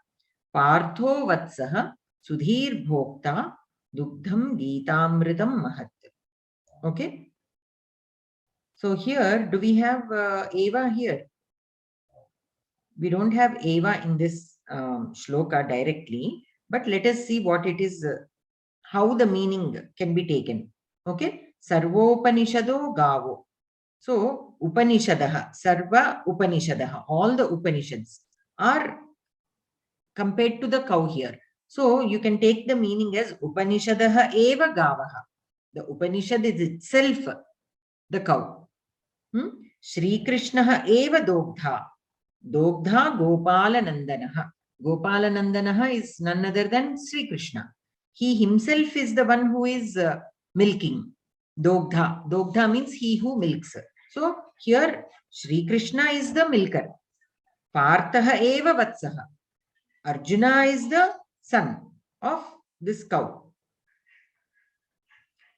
partho vatsaha sudhir bhokta dugdham geetamritam mahat. Okay. So here, do we have eva here? We don't have eva in this shloka directly, but let us see what it is, how the meaning can be taken. Okay. Sarvopanishado gavo. So, Upanishadaha, Sarva Upanishadaha, all the Upanishads are compared to the cow here. So, you can take the meaning as Upanishadaha eva gavaha. The Upanishad is itself the cow. Shri Krishnaha eva dogdha. Dogdha Gopalanandanaha. Gopalanandanaha is none other than Sri Krishna. He himself is the one who is milking. Dogdha. Dogdha means he who milks. So here Sri Krishna is the milker. Parthaha eva vatsaha. Arjuna is the son of this cow.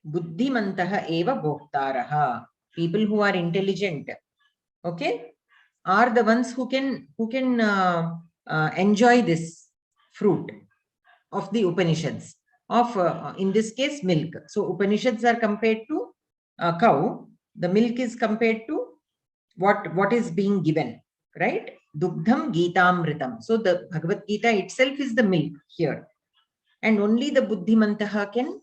Buddhimantaha eva bhoktaraha. People who are intelligent, okay, are the ones who can enjoy this fruit of the Upanishads, of in this case milk. So Upanishads are compared to cow. The milk is compared to what is being given, right? Dugdham Geetamritam. So the Bhagavad Gita itself is the milk here, and only the Buddhimantaha can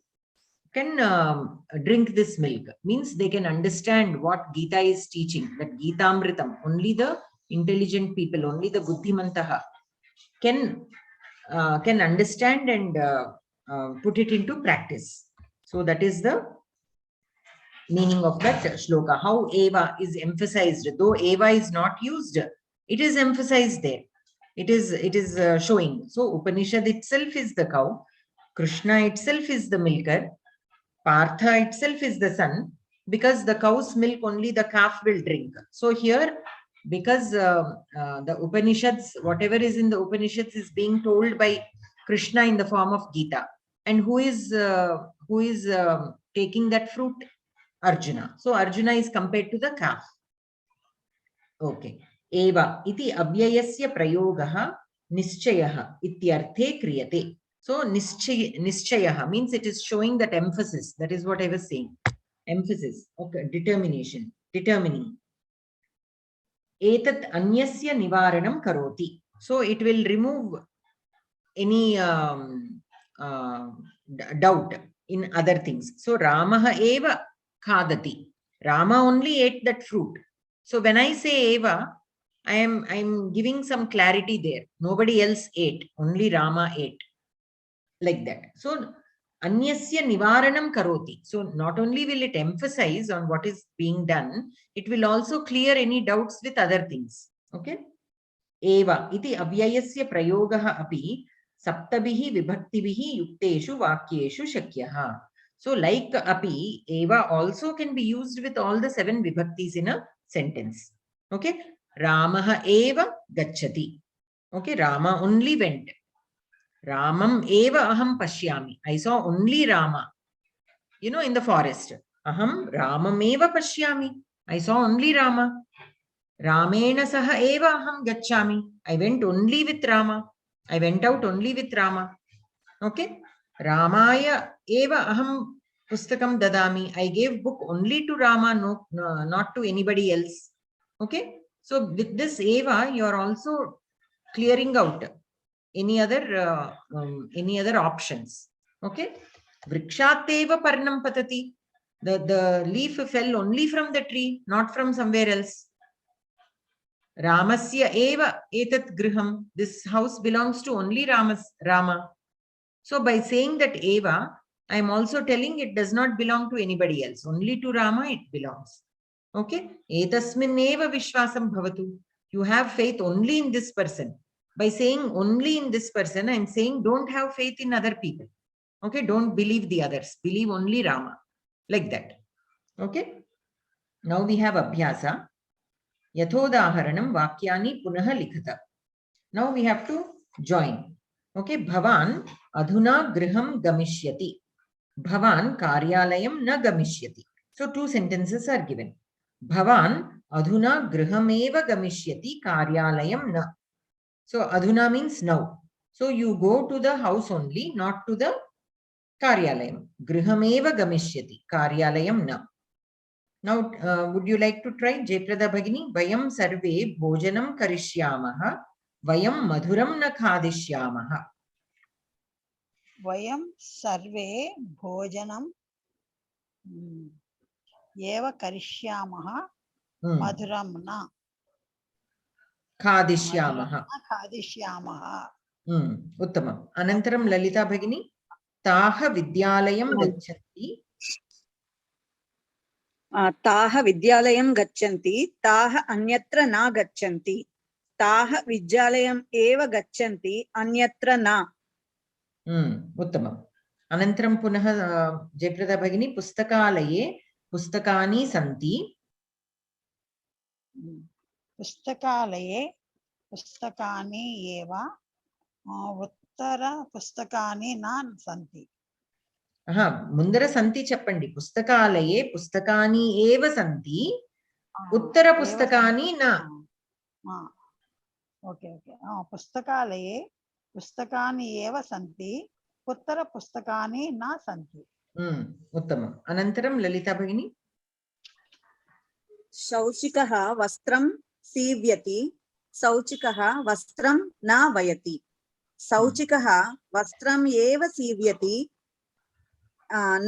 drink this milk. Means they can understand what Gita is teaching. That Geetamritam, only the intelligent people, only the Buddhimantaha can understand and put it into practice. So that is the meaning of that shloka. How eva is emphasized, though eva is not used, it is emphasized there. It is showing. So Upanishad itself is the cow, Krishna itself is the milker, Partha itself is the son, because the cow's milk only the calf will drink. So here, because the Upanishads, whatever is in the Upanishads is being told by Krishna in the form of Gita, and who is taking that fruit? Arjuna. So Arjuna is compared to the calf. Okay. Eva iti avyayasya prayogaha nischayah ityarthe kriyate. So nischayah means it is showing that emphasis. That is what I was saying. Emphasis. Okay. Determination. Determining. Etat anyasya nivaranam karoti. So it will remove any doubt in other things. So Ramaha eva khadati. Rama only ate that fruit. So when I say eva, I'm giving some clarity there. Nobody else ate, only Rama ate. Like that. So Anyasya Nivaranam Karoti. So not only will it emphasize on what is being done, it will also clear any doubts with other things. Okay. Eva iti avyayasya prayogaha api saptabihi vibhaktibihi yukteshu vakyeshu shakyaha. So like api, eva also can be used with all the 7 vibhaktis in a sentence. Okay. Ramaha eva gacchati. Okay. Rama only went. Ramam eva aham pashyami. I saw only Rama. You know, in the forest. Aham Ramam eva pashyami. I saw only Rama. Ramena saha eva aham gacchami. I went only with Rama. I went out only with Rama. Okay. Ramaya eva aham pustakam dadami. I gave book only to Rama, no, not to anybody else. Okay. So with this eva, you are also clearing out any other options. Okay. Vrikshateva parnam patati. The leaf fell only from the tree, not from somewhere else. Ramasya eva etat griham. This house belongs to only Rama. So by saying that eva, I am also telling it does not belong to anybody else. Only to Rama it belongs. Okay. Etasmin eva vishwasam bhavatu. You have faith only in this person. By saying only in this person, I am saying don't have faith in other people. Okay. Don't believe the others. Believe only Rama. Like that. Okay. Now we have abhyasa. Yathodaharanam vakyani punaha likhata. Now we have to join. Okay. Bhavan adhuna griham gamishyati. Bhavan karyalayam na gamishyati. So 2 sentences are given. Bhavan adhuna griham eva gamishyati karyalayam na. So adhuna means now. So you go to the house only, not to the karyalayam. Griham eva gamishyati karyalayam na. Now, would you like to try Jaiprada Bhagini? Vayam sarve bhojanam karishyamaha. Vayam madhuram na khadishyamaha. Vayam sarve bhojanam eva karishyamaha madhuram na Khadishyamaha. khadishyamaha. Uttamam. Anantaram Lalita Bhagini. Taha vidyalayam gachanti. ताः विद्यालयं गच्छन्ति ताः अन्यत्र न गच्छन्ति ताः विद्यालयम् एव गच्छन्ति अन्यत्र न. उत्तमम्. अनन्तरं पुनः जयप्रदा भगिनी पुस्तकालये पुस्तकानि सन्ति. पुस्तकालये पुस्तकानि एव उत्तरपुस्तकानि न सन्ति. ముందర సంతి చెప్పండి. పుస్తకాలయే పుస్తకాని ఏవ సంతి ఉత్తర పుస్తకాని నా. Okay okay. పుస్తకాలయే పుస్తకాని ఏవ సంతి ఉత్తర పుస్తకాని నా సంతి. ఉత్తమం. అనంతరం లలితా భగిని. శౌచికః వస్త్రం సీవ్యతి శౌచికః వస్త్రం న వయతి శౌచికః వస్త్రం ఏవ సీవ్యతి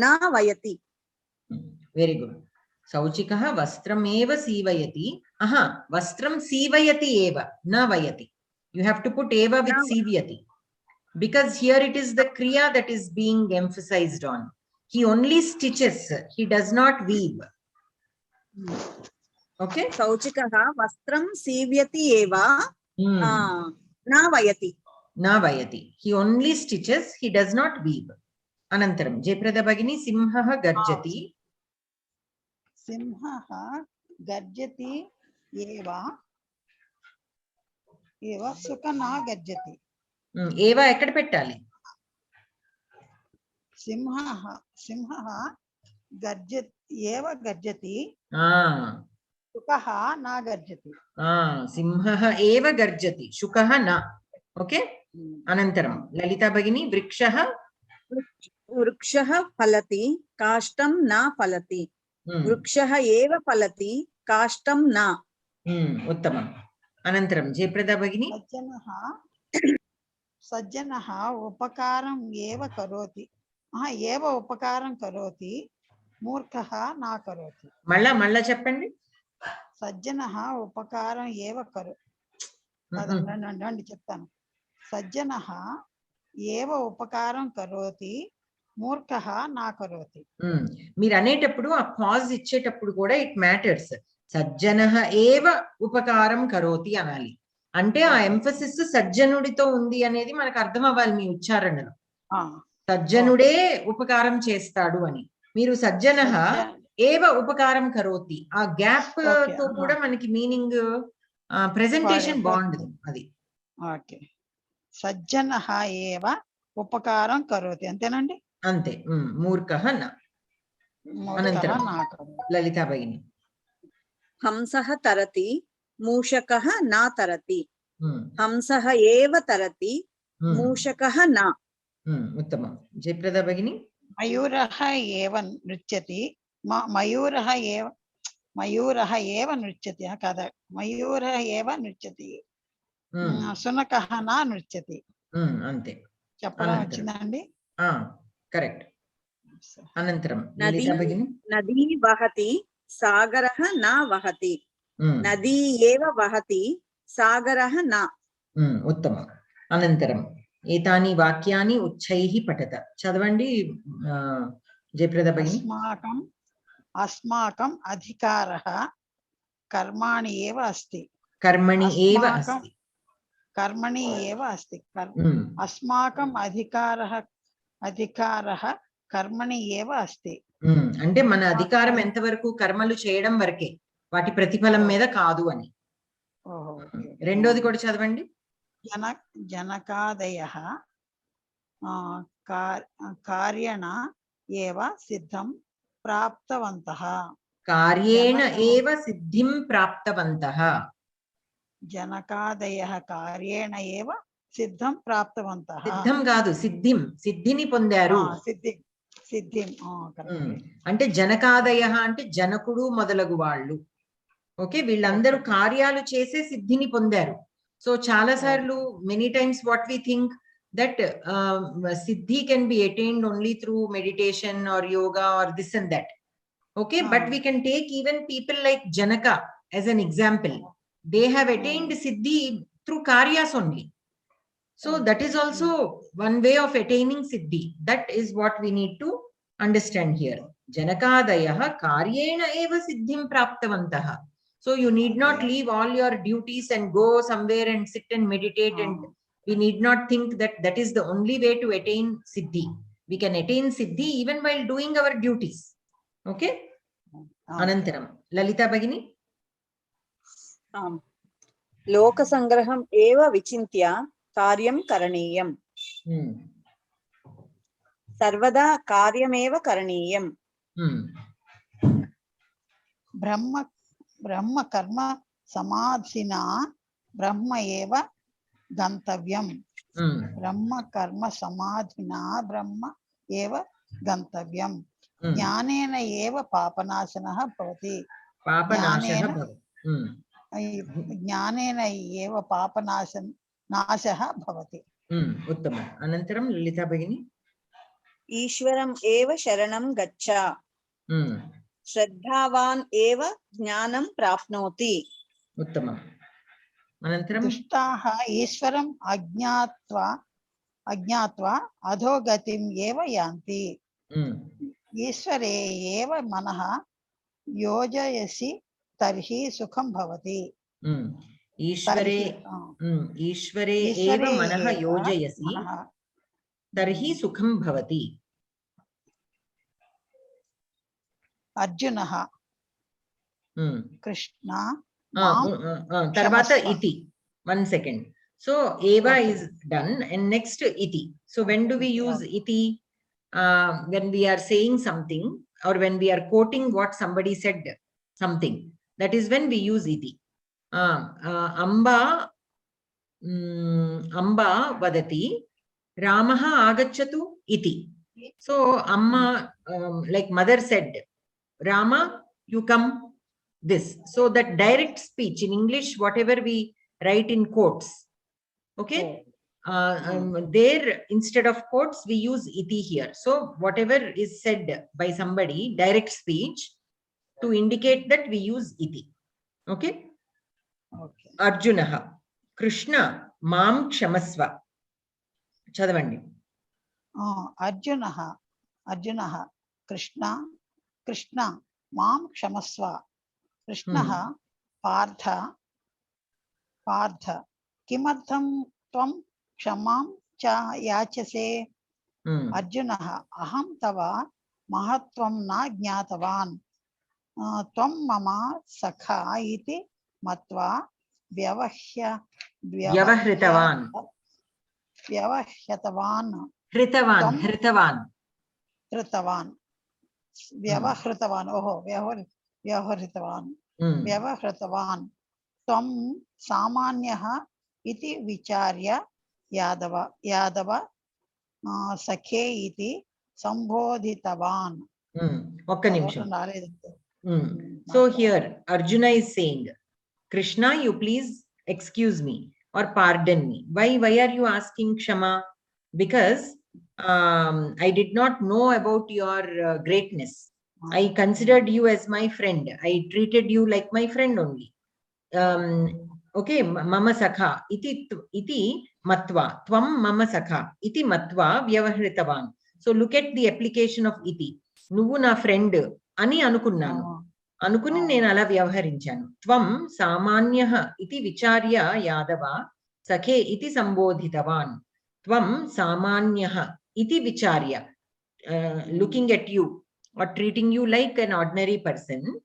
నా వయతి. Very good. శౌచికః వస్త్రమేవ సీవయతి. వస్త్రం సీవయతి ఏవ న వయతి. You have to put eva with siviyati because here it is the kriya that is being emphasized on. He only stitches, he does not weave. Okay. శౌచికః వస్త్రం సీవ్యతి ఏవ నా వయతి. నా వయతి. He only stitches, he does not weave. అనంతరం జయప్రద భగిని సింహః గర్జతి. సింహః గర్జతి ఏవ ఏవ సుఖనా గర్జతి. ఏవ ఎక్కడ పెట్టాలి? సింహః సింహః గర్జతి ఏవ గర్జతి శుకః నా గర్జతి. సింహః ఏవ గర్జతి శుకః న. ఓకే. అనంతరం లలితా భగిని వృక్షః వృక్షః ఫలతి కాష్టం న ఫలతి వృక్షః ఏవ ఫలతి కాష్టం న. ఉత్తమం. అనంతరం జయప్రద భగిని సజ్జనః ఉపకారం ఏవ కరోతి ఏవ ఉపకారం కరోతి మూర్ఖః నా కరోతి. మళ్ళా చెప్పండి. సజ్జనః ఉపకారం ఏవ అదండి చెప్తాను. సజ్జనః ఏవ ఉపకారం కరోతి మూర్ఖః నా కరోతి. మీరు అనేటప్పుడు ఆ పాజ్ ఇచ్చేటప్పుడు కూడా ఇట్ మ్యాటర్స్. సజ్జనః ఏవ ఉపకారం కరోతి అనాలి. అంటే ఆ ఎంఫసిస్ సజ్జనుడితో ఉంది అనేది మనకు అర్థం అవ్వాలి మీ ఉచ్చారణలో. సజ్జనుడే ఉపకారం చేస్తాడు అని. మీరు సజ్జనః ఏవ ఉపకారం కరోతి ఆ గ్యాప్ తో కూడా మనకి మీనింగ్ ప్రెజెంటేషన్ బాగుండదు అది. ఓకే, సజ్జనః ఏవ ఉపకారం కరోతి అంతేనండి. అంతే. మూర్ఖః న. అనంతరం లలితా భగిని. హంసః తరతి మూషకః నా తరతి. హంసః ఏవ తరతి మూషకః నా. ఉత్తమం. జయప్రద భగిని. మయూరః ఏవ నృత్యతి మయూరః ఏవ నృత్యతి కదా, మయూరః ఏవ నృత్యతి శునకః నా నృత్యతి. అంతే చెప్పడం వచ్చిందండి. కరెక్ట్. అనంతరం నదీ వహతి సాగరః నా వహతి. నదీ ఏవ వహతి సాగరః నా. ఉత్తమం. అనంతరం ఏతాని వాక్యాని ఉచ్చైః పఠత. చదవండి జయప్రద భగిని. అస్మాకం అధికారః కర్మాణి ఏవ అస్తి. కర్మణి ఏవ అస్తి. కర్మణి ఏవ అస్తి. అస్మాకం అధికారః కర్మణి ఏవ అస్తి. అంటే మన అధికారం ఎంతవరకు కర్మలు చేయడం వరకే, వాటి ప్రతిఫలం మీద కాదు అని. రెండోది కూడా చదవండి. జనకాదయః కార్యేణ ఏవ సిద్ధం ప్రాప్తవంతః. కార్యేణ ఏవ సిద్ధిం ప్రాప్తవంతః. జనకాదయః కార్యేణ ఏవ సిద్ధం ప్రాప్తవంతః. సిద్ధం కాదు, సిద్ధిని పొందారు. సిద్ధిం అంటే జనకాదయః అంటే జనకుడు మొదలగు వాళ్ళు. ఓకే, వీళ్ళందరూ కార్యాలు చేసే సిద్ధిని పొందారు. సో చాలా సార్లు many times what we think that siddhi can be attained only through meditation or yoga or this and that. Okay, but we can take even people like Janaka as an example. They have attained siddhi through karyas only. So that is also one way of attaining siddhi. That is what we need to understand here. Janakadayah karyena eva siddhim praptavantah. So you need not leave all your duties and go somewhere and sit and meditate, and we need not think that that is the only way to attain siddhi. We can attain siddhi even while doing our duties. Okay. Anantaram Lalita Bhagini. లోక సంగ్రహం ఏవ విచింత్య కార్యం కరణీయం. సర్వదా కార్యమేవ కరణీయం. బ్రహ్మ కర్మ సమాధినా బ్రహ్మ ఏవ గంతవ్యం. బ్రహ్మ కర్మ సమాధినా బ్రహ్మ ఏవ గంతవ్యం. జ్ఞానేన ఏవ పాపనాశనః భవతి. జ్ఞానేన ఏవ పాపనాశః భవతి. ఉత్తమం. అనంతరం లలితా భగిని. ఈశ్వరం ఏవ శరణం గచ్చ. శ్రద్ధావాన్ ఏవ జ్ఞానం ప్రాప్నోతి. ఉత్తమం. అనంతరం దుష్టాః ఈశ్వరం అజ్ఞాత్వా అధోగతిం ఏవ యాంతి. ఈశ్వరే ఏవ మనః యోజయసి తర్హి సుఖం భవతి. ఈశ్వరే ఏవ మనః యోజయసి తర్హి సుఖం భవతి. అర్జునః కృష్ణ తర్వాత ఇతి. 1 second. So eva is done and next iti. So when do we use iti? When we are saying something or when we are quoting what somebody said something, that is when we use iti. amba vadati ramah agacchatu iti. So amma like mother said, Rama, you come this. So that direct speech in English, whatever we write in quotes, okay, there instead of quotes we use iti here. So whatever is said by somebody, direct speech, to indicate that we use iti. Okay. Arjunah Krishna, mam kshamasva. Chadavandi. Arjunah, Krishna, mam kshamasva. Krishna, Partha, kimartham tvam kshamam cha yachase. Arjunah, aham tava mahatvam na jnatavan. Tvam mama sakha iti matva Vyavahritavan. Hritavan. Vyavahritavan. Tvam samanyaha iti vicharya Yadava sakhe iti sambodhitavan. Okka nimisham. So here Arjuna is saying, Krishna, you please excuse me or pardon me. Why are you asking Kshama? Because I did not know about your greatness. I considered you as my friend. I treated you like my friend only. Okay, mama sakha iti matva. Tvam mama sakha iti matva vyavahritavan. So look at the application of iti. Nuvu na friend ani anukunnanu. Anukuni nenu ala vyavaharinchanu. Tvam samanyah iti vicharya yadava sakhe iti sambodhitavan. Tvam samanyah iti vicharya. Looking at you or treating you like an ordinary person.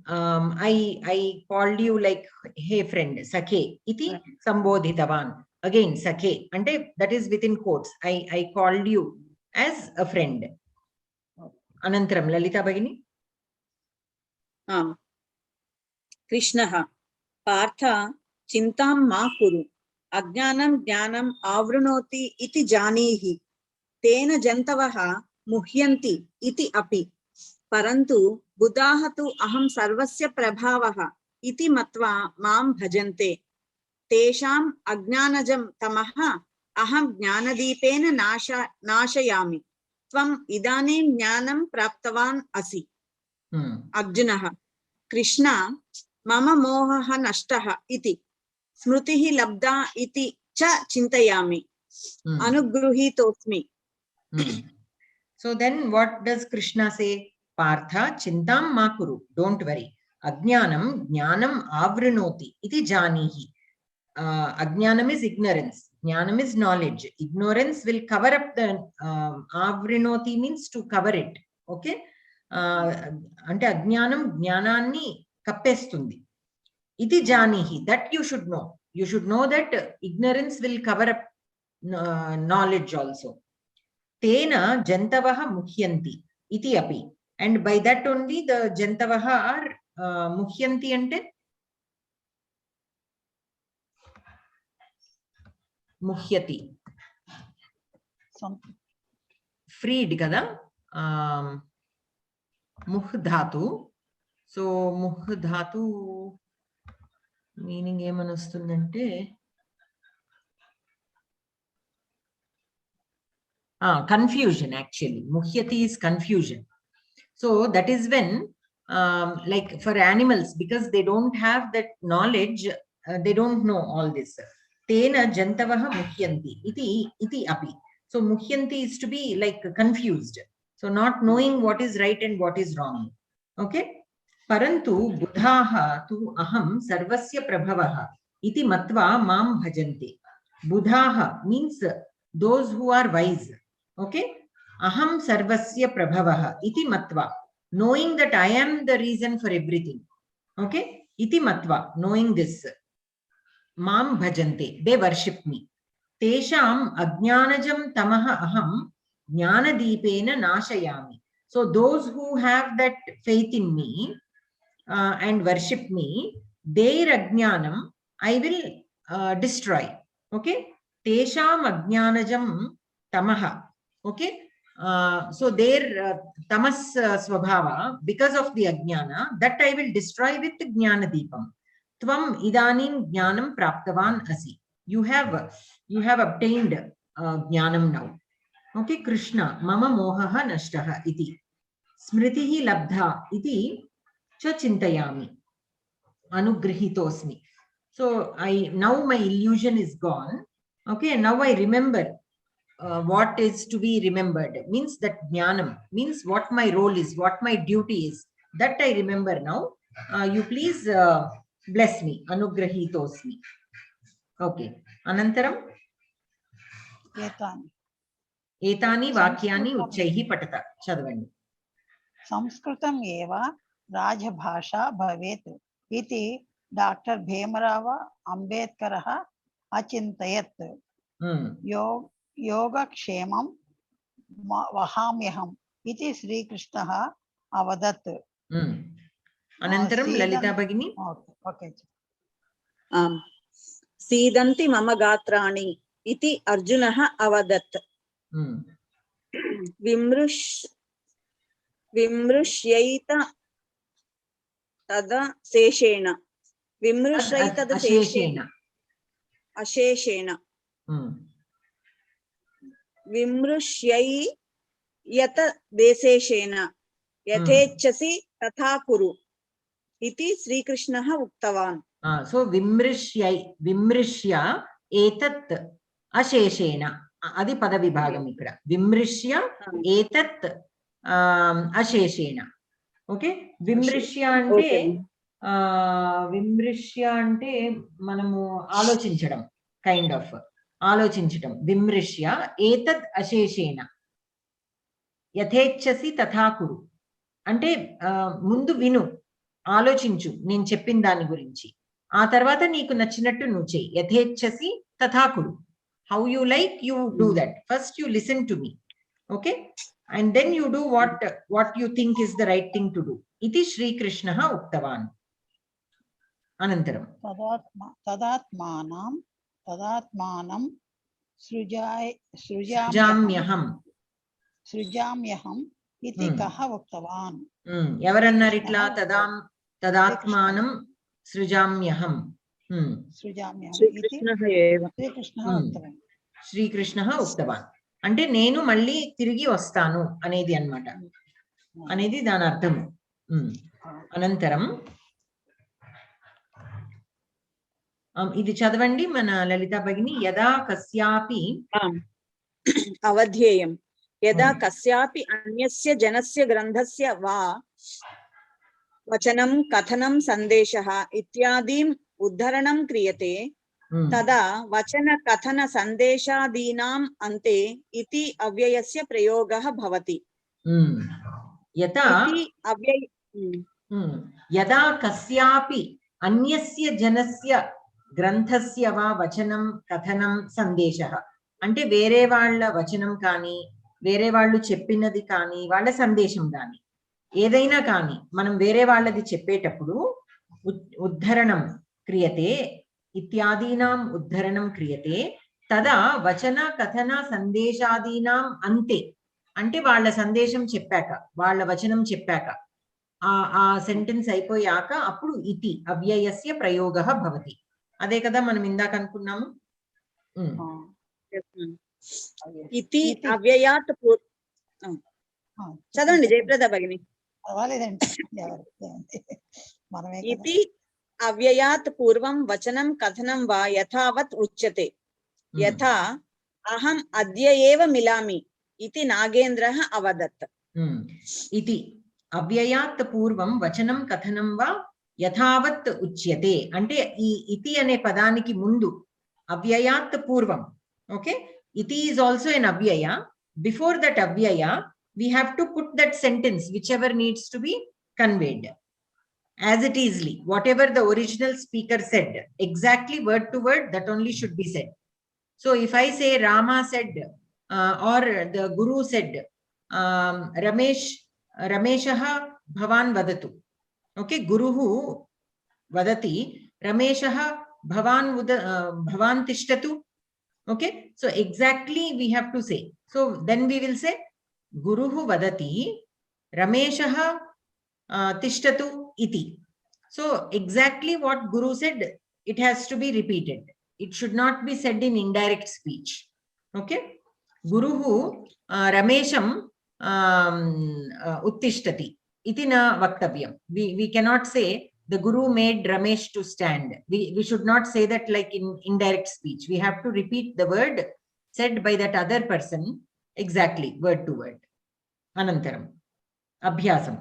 I called you like, hey friend, sakhe iti sambodhitavan. Again, sakhe, ante that is within quotes. I called you as a friend. Anantaram, Lalita Bhagini. Krishna, Partha, Chintam ma kuru. Ajnanam jnanam avrunoti iti janihi. Tena jantavaha muhyanti iti api. Parantu buddhaha tu aham sarvasya prabhavaha iti matva mam bhajante. Tesham ajnanajam tamaha aham jnanadipena nashayami. Tvam idanim jnanam praptavan asi. Arjunaha, Krishna, mama mohaha nashtaha iti. Smrutihi labda iti cha chintayami. Anugruhitosmi. So then what does Krishna say? Partha chintam ma kuru. Don't worry. Ajnanam jnanam avrinoti iti janihi. Ajnanam is ignorance. Jnanam is knowledge. Ignorance will cover up the avrinoti means to cover it. Okay? Ante ajnanam jnananni kappestundi. Iti janihi. That you should know. You should know that ignorance will cover up knowledge also. Tena jantavaha muhyanti iti api. And by that only the jantavaha are muhyanti ante muhyati. Freed kada. Muh dhatu. So muh dhatu meaning emanastundante confusion actually. Muhyati is confusion. So that is when like for animals, because they don't have that knowledge, they don't know all this. Tena jantavaha muhyanti iti api. So muhyanti is to be like confused. So not knowing what is right and what is wrong. Okay. Parantu buddhaha tu aham sarvasya prabhavaha iti matva mam bhajanti. Buddhaha means those who are wise. Okay. Aham sarvasya prabhavaha iti matva. Knowing that I am the reason for everything. Okay. Iti matva. Knowing this. Mam bhajante. They worship me. Tesham ajnanajam tamaha aham jnanadipena nashayami. So those who have that faith in me and worship me, their ajnanam I will destroy. Okay. Tesham ajnanajam tamaha. Okay. So their tamas swabhava, because of the ajnana, that I will destroy with jnana deepam. Tvam idanim jnanam praptavan asi. You have obtained jnanam now. Okay, Krishna, mama mohaha nashtaha iti. Smritihi labdha iti cha chintayami. Anugrihitosmi. So now my illusion is gone. Okay, now I remember what is to be remembered. Means that jnanam, means what my role is, what my duty is. That I remember now. You please bless me. Anugrahitosmi. Okay. Anantaram? एतानि Etani vakyani uchchaihi patata. Chadavandi. संस्कृतम् एव राजभाषा भवेत् इति doctor Bhimrao अम्बेडकरः अचिन्तयत्। योगक्षेमं वहाम्यहम् इति श्रीकृष्णः अवदत्। अनन्तरं ललिता भगिनी। ओके। सीदन्ति मम गात्राणि इति अर्जुनः अवदत्। विमृश्यैत तदशेषेण अशेषेण विमृश्यैयत देशेषेण यथेच्छसि तथा कुरु इति श्रीकृष्णः उक्तवान्। So विमृश्य एतत् अशेषेण అది పద విభాగం ఇక్కడ విమృశ్య ఏతత్ అశేషేణ. ఓకే, విమృశ్య అంటే మనము ఆలోచించడం, కైండ్ ఆఫ్ ఆలోచించడం. విమృశ్య ఏతత్ అశేషేణ యథేచ్ఛసి తథా కురు అంటే ముందు విను, ఆలోచించు నేను చెప్పిన దాని గురించి, ఆ తర్వాత నీకు నచ్చినట్టు నువ్వు చెయ్యి. యథేచ్ఛసి తథా కురు. How you like, you do that. First you listen to me, okay, and then you do what you think is the right thing to do. Iti Shri Krishna uktavan. Anantaram tadatmanam srujamyaham iti kaha uktavan. Evarannaru itla tadatmanam srujamyaham. Srikrishna ఉక్తవాన్ అంటే నేను మళ్ళీ తిరిగి వస్తాను అనేది అన్నమాట, అనేది దాని అర్థము. అనంతరం ఇది చదవండి మన లలితా భగిని. యదా కస్యాపి అవధ్యేయం యదా కస్యాపి అన్యస్య జనస్య గ్రంథస్య వా వచనం కథనం సందేశః ఇత్యాదీం ఉద్ధరణం క్రియతే తదా వచన కథన సందేశాదీనాం అంతే ఇతి అవ్యయస్య ప్రయోగః భవతి. యదా కస్యాపి అన్యస్య జనస్య గ్రంథస్య వా వచనం కథనం సందేశః అంటే వేరే వాళ్ళ వచనం కానీ వేరే వాళ్ళు చెప్పినది కానీ వాళ్ళ సందేశం కానీ ఏదైనా కానీ మనం వేరే వాళ్ళది చెప్పేటప్పుడు ఉద్ధరణం క్రియతే ఇత్యాదీనాం ఉద్ధరణం క్రియతే తదా వచన కథన సందేశాదీనాం అంతే అంటే వాళ్ళ సందేశం చెప్పాక వాళ్ళ వచనం చెప్పాక ఆ సెంటెన్స్ అయిపోయాక అప్పుడు ఇతి అవ్యయస్య ప్రయోగః భవతి. అదే కదా మనం ఇందాక అనుకున్నాము. ఇతి అవ్యయాత్ చదవండి జయప్రద భగిని. ఇతి అవ్యయాత్ పూర్వం వచనం కథనం వా యథావత్ ఉచ్యతే యథా అహం అద్య ఏవ మిలామి ఇతి నాగేంద్రః అవదత్. ఇతి అవ్యయాత్ పూర్వం వచనం కథనం వా యథావత్ ఉచ్యతే అంటే ఈ ఇతి అనే పదానికి ముందు అవ్యయాత్ పూర్వం. Okay, iti is also an avyaya. Before that avyaya we have to put that sentence whichever needs to be conveyed as it is, whatever the original speaker said exactly word to word, that only should be said. So if I say Rama said or the Guru said Rameshah bhavan vadatu, okay, Guruhu vadati Rameshah bhavan tishtatu. Okay, so exactly we have to say. So then we will say Guruhu vadati Rameshah tishtatu iti. So exactly what Guru said, it has to be repeated. It should not be said in indirect speech. Okay, Guruhu Ramesham uttishtati iti na vaktavyam. We cannot say the Guru made Ramesh to stand. We should not say that like in indirect speech. We have to repeat the word said by that other person exactly, word to word. Anantaram. Abhyasam.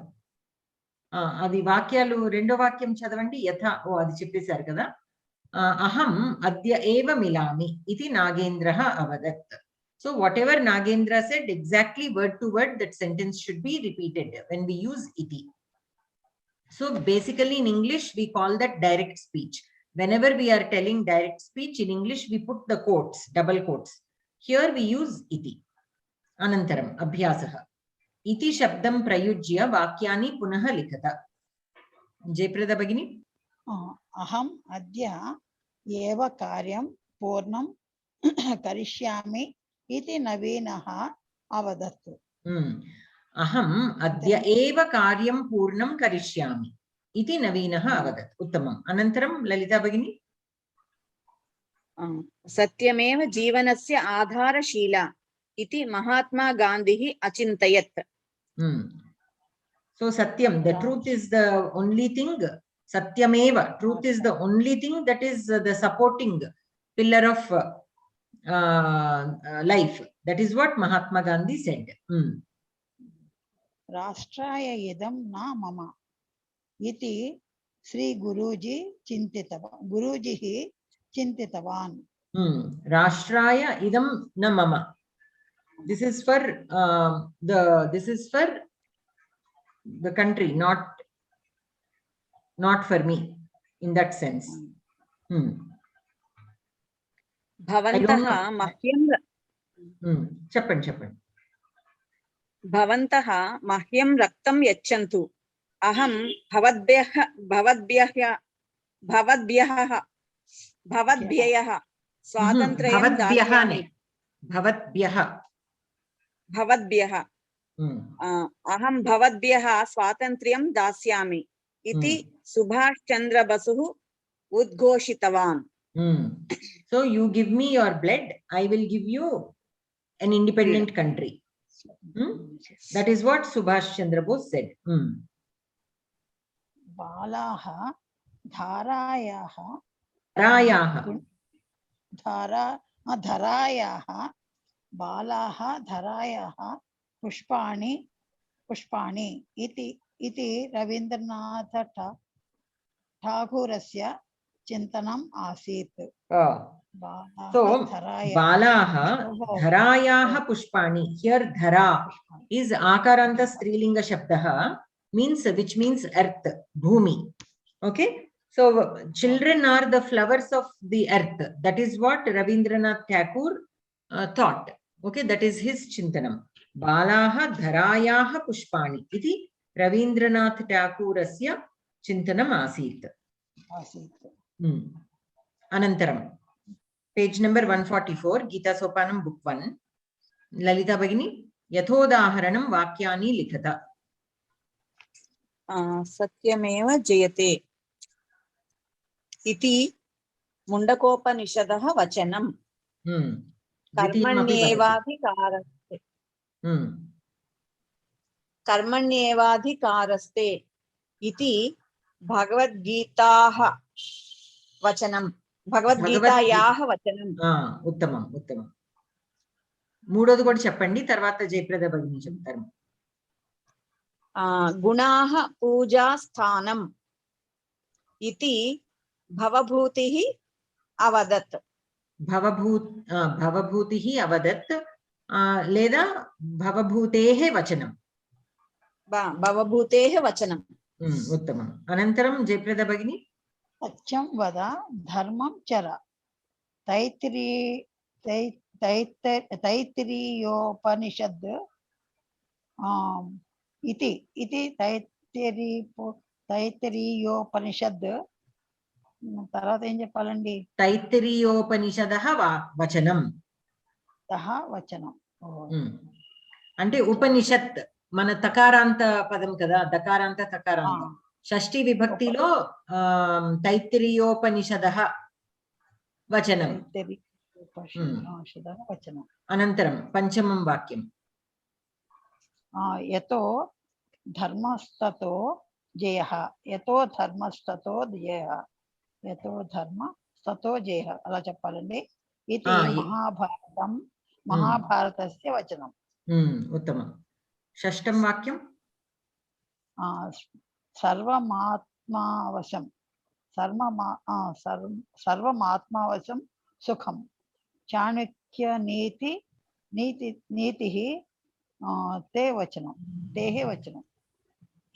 అది వాక్యాలు రెండో వాక్యం చదవండి యథా అది చెప్పేశారు కదా అహం అద్య ఏవ మిలామి ఇది నాగేంద్రః అవదత్. So whatever Nagendra said, exactly word to word, that sentence should be repeated when we use iti. So basically in English we call that direct speech. Whenever we are telling direct speech in English, we put the quotes, double quotes. Here we use iti. Anantaram abhyasah. Iti shabdam prayujya vakyani punah likhata. Jayprada Bhagini. Aham adya eva karyam purnam karishyami iti naveenah avadat. Aham adya eva karyam purnam karishyami iti naveenah avadat. Uttamam. Anantaram Lalita Bhagini. Satyameva jeevanasya adharashila iti Mahatma Gandhi achintayat. So Satyam, the truth is the only thing. Satyameva, truth is the only thing that is the supporting pillar of life. That is what Mahatma Gandhi said. Rashtraya idam na mama iti Sri Guruji chintitavan. Rashtraya idam na mama. This is for the country, not for me in that sense. Bhavantaha mahyam Chappan. Bhavantaha mahyam raktam yachantu aham bhavatbhyah swatantrayam dasyami. Bhavatbhyah aham bhavatbhyah swatantrayam dasyami iti Subhash Chandra Basuh udghoshitavan. So you give me your blood, I will give you an independent country. That is what Subhash Chandra Bose said. Balaha dharayaha pushpani iti Rabindranath Thagurasya chintanam asit. So balaha dharayaha pushpani. Here dhara is akaranta strilinga shabdaha, which means earth, bhumi. Okay, so children are the flowers of the earth. That is what Rabindranath Tagore thought. Okay, that is his chintanam. Balaha dharayaha pushpani iti Rabindranath Tagorasya chintanam asit. Anantaram, page number 144, Geetha Sopanam, book 1. Lalita Bhagini, yathodaharanam vakyani likhata. Satyameva jayate iti Mundakopanishadaha vachanam. Karmanyevadhikaraste iti Bhagavad-gītāha vachanam. Bhagavad-gītāyaha vachanam. Uttamam. మూడోది కూడా చెప్పండి, తర్వాత జయప్రద భగిని చెప్తారు. గుణాః పూజా స్థానం ఇతి భవభూతిః అవదత్. భవభూతిః అవదత్ లేదా భవభూతేః వచనం. భవభూతేః వచనం. ఉత్తమం. అనంతరం జయప్రద భగిని. సత్యం వద ధర్మం చర తైత్తిరీయోపనిషద్ ఇది తైత్తిరీయోపనిషద్. తర్వాత ఏం చెప్పాలండి? తైత్తిరీయోపనిషదః వచనం. అంటే ఉపనిషత్ మన తకారాంత పదం కదా, దకారాంత తకారాంత. షష్ఠీ విభక్తిలో తైత్తిరీయోపనిషదః వచనం. అనంతరం పంచమం వాక్యం. యతో ధర్మస్తతో జయః యతో ధర్మస్తతో జయః యతో ధర్మ తతో జయః అలా చెప్పాలండి. ఇది మహాభారతం మహాభారతస్య వచనం. ఉత్తమం. షష్టం వాక్యం సర్వమాత్మావశం సర్వమాత్మావశం సుఖం చాణక్య నీతి తే వచనం తేహే వచనం.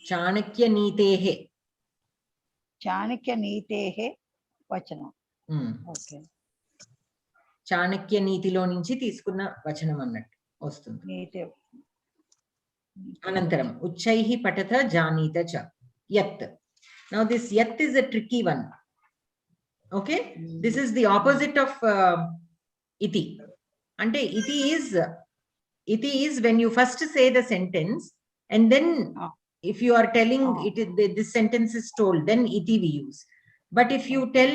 చాణక్య నీతేహే వచనం. ఓకే, చాణక్య నీతిలో నుంచి తీసుకున్న వచనం అన్నట్టు వస్తుంది. అనంతరం ఉచ్చైః పఠత జానీత చ యత్. Now this yat is a tricky one. Okay, this is the opposite of iti. Ante iti is when you first say the sentence and then if you are telling it this sentence is told, then iti we use. But if you tell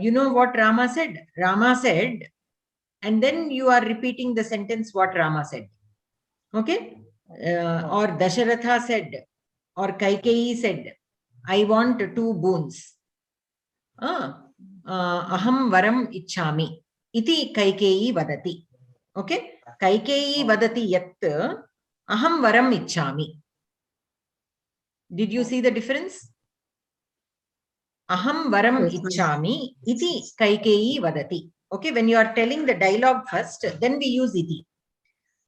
you know what Rama said and then you are repeating the sentence what Rama said. Okay, or Dasharatha said or Kaikeyi said, I want 2 boons. Aham varam ichchami iti Kaikeyi vadati. Okay, Kaikeyi vadati yat aham varam ichchami. Did you see the difference? Aham varam ichchami iti Kaikeyi vadati. Okay, when you are telling the dialogue first, then we use iti.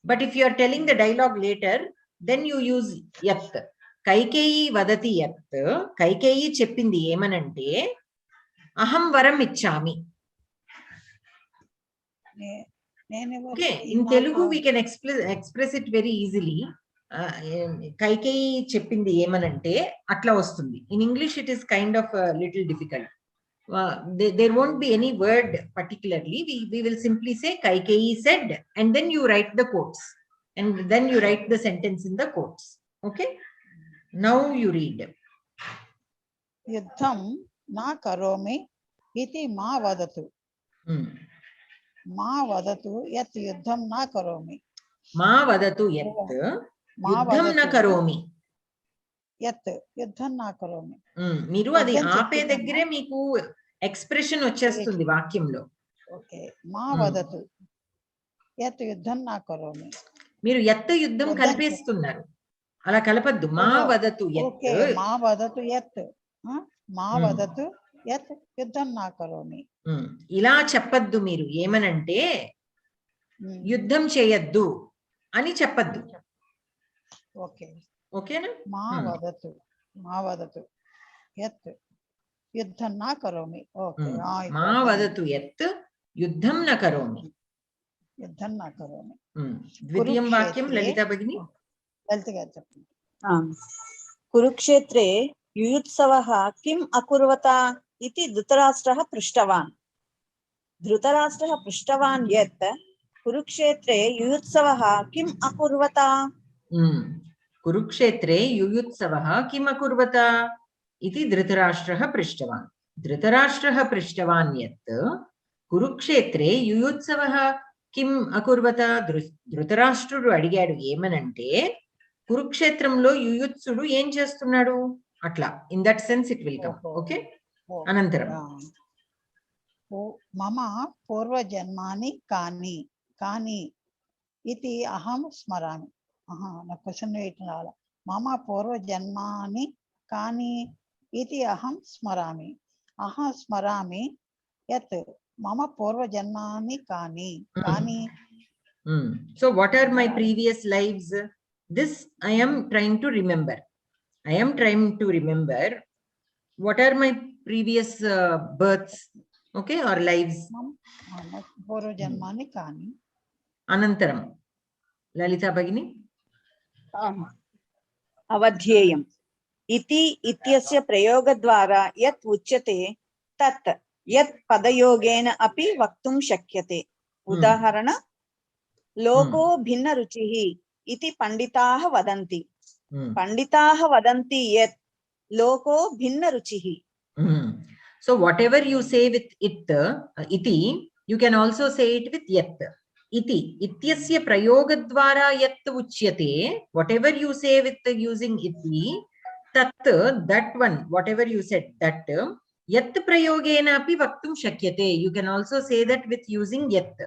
But if you are telling the dialogue later, then you use yat. Kaikeyi vadati yat. Kaikeyi cheppindi emanante aham varam ichchami. Okay, in Telugu we can express it very easily. Kaikeyi cheppindi emanante atla vastundi. In English it is kind of a little difficult. There won't be any word particularly. We will simply say Kaikeyi said and then you write the quotes and then you write the sentence in the quotes. Okay, now you read. Yuddham na karomi iti ma vadatu. Ma vadatu yat yuddham na karomi. Ma vadatu yat yuddham na karomi. యత్ యుద్ధం నా కరోమి. మీరు అది ఆపే దగ్గరే మీకు expression వచ్చేస్తుంది వాక్యంలో. ఓకే, మా వదతు యత్ యుద్ధం నా కరోమి. మీరు యత్ యుద్ధం కలిపేస్తున్నారు, అలా కలపద్దు. మా వదతు యత్, మా వదతు యత్, మా వదతు యత్ యుద్ధం నా కరోమి. ఇలా చెప్పద్దు. మీరు ఏమనంటే యుద్ధం చేయొద్దు అని చెప్పద్దు. ఓకే, ఓకేనా? మా వదతు యత్ యుద్ధం నా కరోమి. ఓకే, మా వదతు యత్ యుద్ధం న కరోమి. యుద్ధం నా కరోమి. ద్వితీయం వాక్యం లలిత భగిని. లలిత గారు చెప్పండి. కురుక్షేత్రే యుయుత్సవః కిం అకుర్వత ఇతి ధృతరాష్ట్రః పృష్టవాన్. ధృతరాష్ట్రः పృష్టవాన్ యత్ కురుక్షేత్రే యుయుత్సవః కిం అకుర్వత. కురుక్షేత్రే యుయుత్సవః కిం అకుర్వత ఇతి ధృతరాష్ట్రः పృష్టవాన్. ధృతరాష్ట్రः పృష్టవాన్ యత్ కురుక్షేత్రే యుయుత్సవః కిం అకుర్వత. ధృతరాష్ట్రుడు అడిగాడు ఏమనంటే కురుక్షేత్రంలో యుయుత్సుడు ఏం చేస్తున్నాడు అట్లా. In that sense it will come. Okay, అనంతరం మమ పూర్వజన్మాని కాని ఇది అహం స్మరామి. నా క్వశ్చన్ వేయటం. మమ పూర్వజన్మాని కాని ఇది అహం స్మరామి. అహం స్మరామి యత్ మమ పూర్వజన్మాని కాని. So what are my previous lives? This I am trying to remember. I am trying to remember what are my previous births, okay, or lives. పూర్వజన్మాని కాని. అనంతరం లలిత భగిని. అవధ్యేయం ఇతి ఇత్యస్య ప్రయోగ ద్వారా యత్ ఉచ్యతే తత్ యత్ పదయోగేన అపి వక్తుం శక్యతే. ఉదాహరణ లోకో భిన్న రుచిః ఇతి పండితాః వదంతి. పండితాః వదంతి యత్ లోకో భిన్న రుచిః. So whatever you say with it iti, you can also say it with yat. iti ityasya prayogadvara yat uchyate, whatever you say with using iti, tat, that one, whatever you said, that yat prayogena api vaktum shakyate. You can also say that with using yat,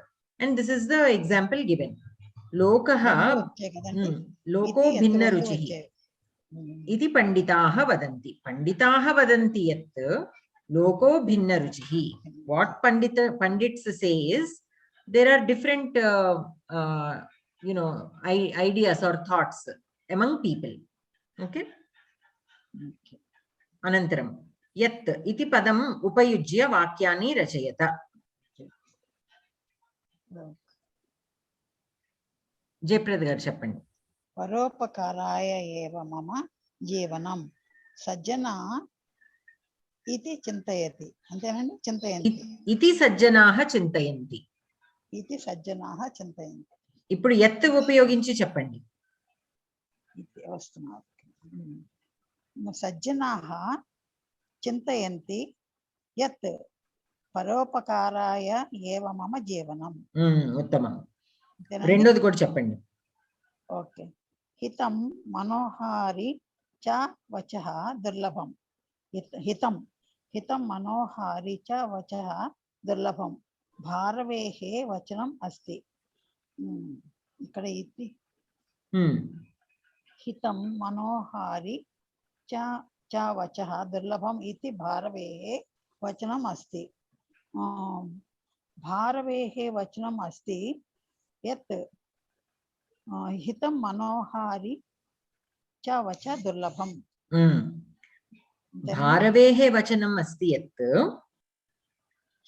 and this is the example given. Lokaha loko bhinna ruchihi iti panditaha vadanti. Panditaha vadanti yat loko bhinna ruchihi. What pandits say is, there are different ideas or thoughts among people. Okay. Anantaram yat iti padam upayujya vakyani rachayata. Jayaprada garu cheppandi. పరోపకారాయ ఏవ మమ జీవనం సజ్జన ఇది చింతయతి. అంతేనండి, చింతయంతి. ఇది సజ్జనాః చింతయంతి. ఇది సజ్జనాః చింతయంతి. ఇప్పుడు యత్ ఉపయోగించి చెప్పండి. ఇది వస్తున్నారు. సజ్జనాః చింతయంతి యత్ పరోపకారాయ ఏవ మమ జీవనం. ఉత్తమం. రెండోది కూడా చెప్పండి. ఓకే. హితం మనోహారి చ వచః దుర్లభం. హితం హితం మనోహారి చ వచః దుర్లభం. భారవేహే వచనం అస్తి. ఇక్కడ ఇది హితం మనోహారి చ వచః దుర్లభం ఇది భారవేహే వచనం అస్తి. భారవేహే వచనం అస్తి యత్ హితం మనోహారి చ వచ దుర్లభం. భారవేహే వచనం అస్తి యత్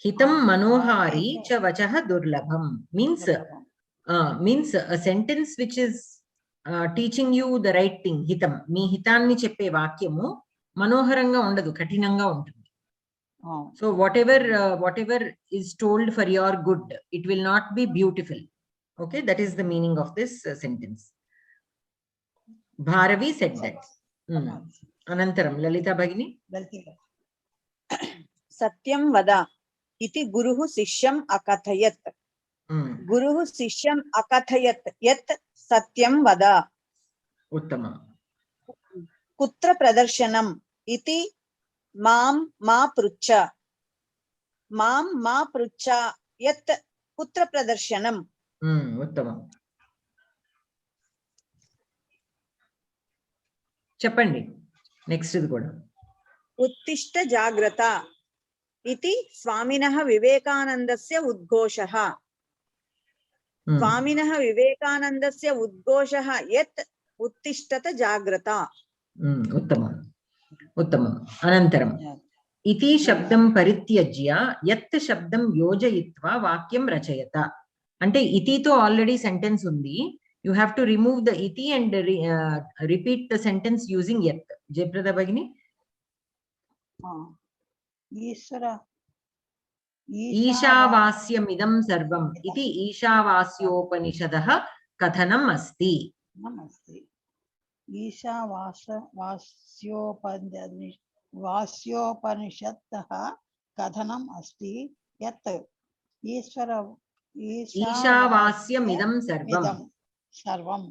హితం మనోహారి చ వచః దుర్లభం means a sentence which is teaching you the right thing. హితం, మీ హితాన్ని చెప్పే వాక్యము మనోహరంగా ఉండదు, కఠినంగా ఉంటుంది. So whatever is told for your good, it will not be beautiful. Okay, that is the meaning of this sentence. Bharavi said that. Anantaram Lalita Bhagini. Satyam vada iti guruhu sishyam akathayat. Guruhu sishyam akathayat yat satyam vada. Uttama. Kutra pradarshanam iti mam ma prucha. Mam ma prucha yat kutra pradarshanam. ఉత్తమం. చెప్పండి next ఇది కూడా. ఉత్తిష్ట జాగ్రత్త ఇతి స్వామినః వివేకానందస్య ఉద్ఘోషః. స్వామినః వివేకానందస్య ఉద్ఘోషః యత్ ఉత్తిష్టత జాగ్రత్త. ఉత్తమం ఉత్తమం. అనంతరం ఇతి శబ్దం పరిత్యజ్య యత్ శబ్దం యోజయిత్వా వాక్యం రచయత. అంటే ఇతితో ఆల్రెడీ సెంటెన్స్ ఉంది. You have to remove the ఇతి and repeat the sentence using యత్. జయప్రద భగిని. ఈశావాస్యమిదం సర్వం ఇది ఈశావాస్యోపనిషదః కథనం అస్తి. ఈశావాస్యోపనిషత్తః కథనం అస్తి యత్ ఈశావాస్యమిదం సర్వం సర్వం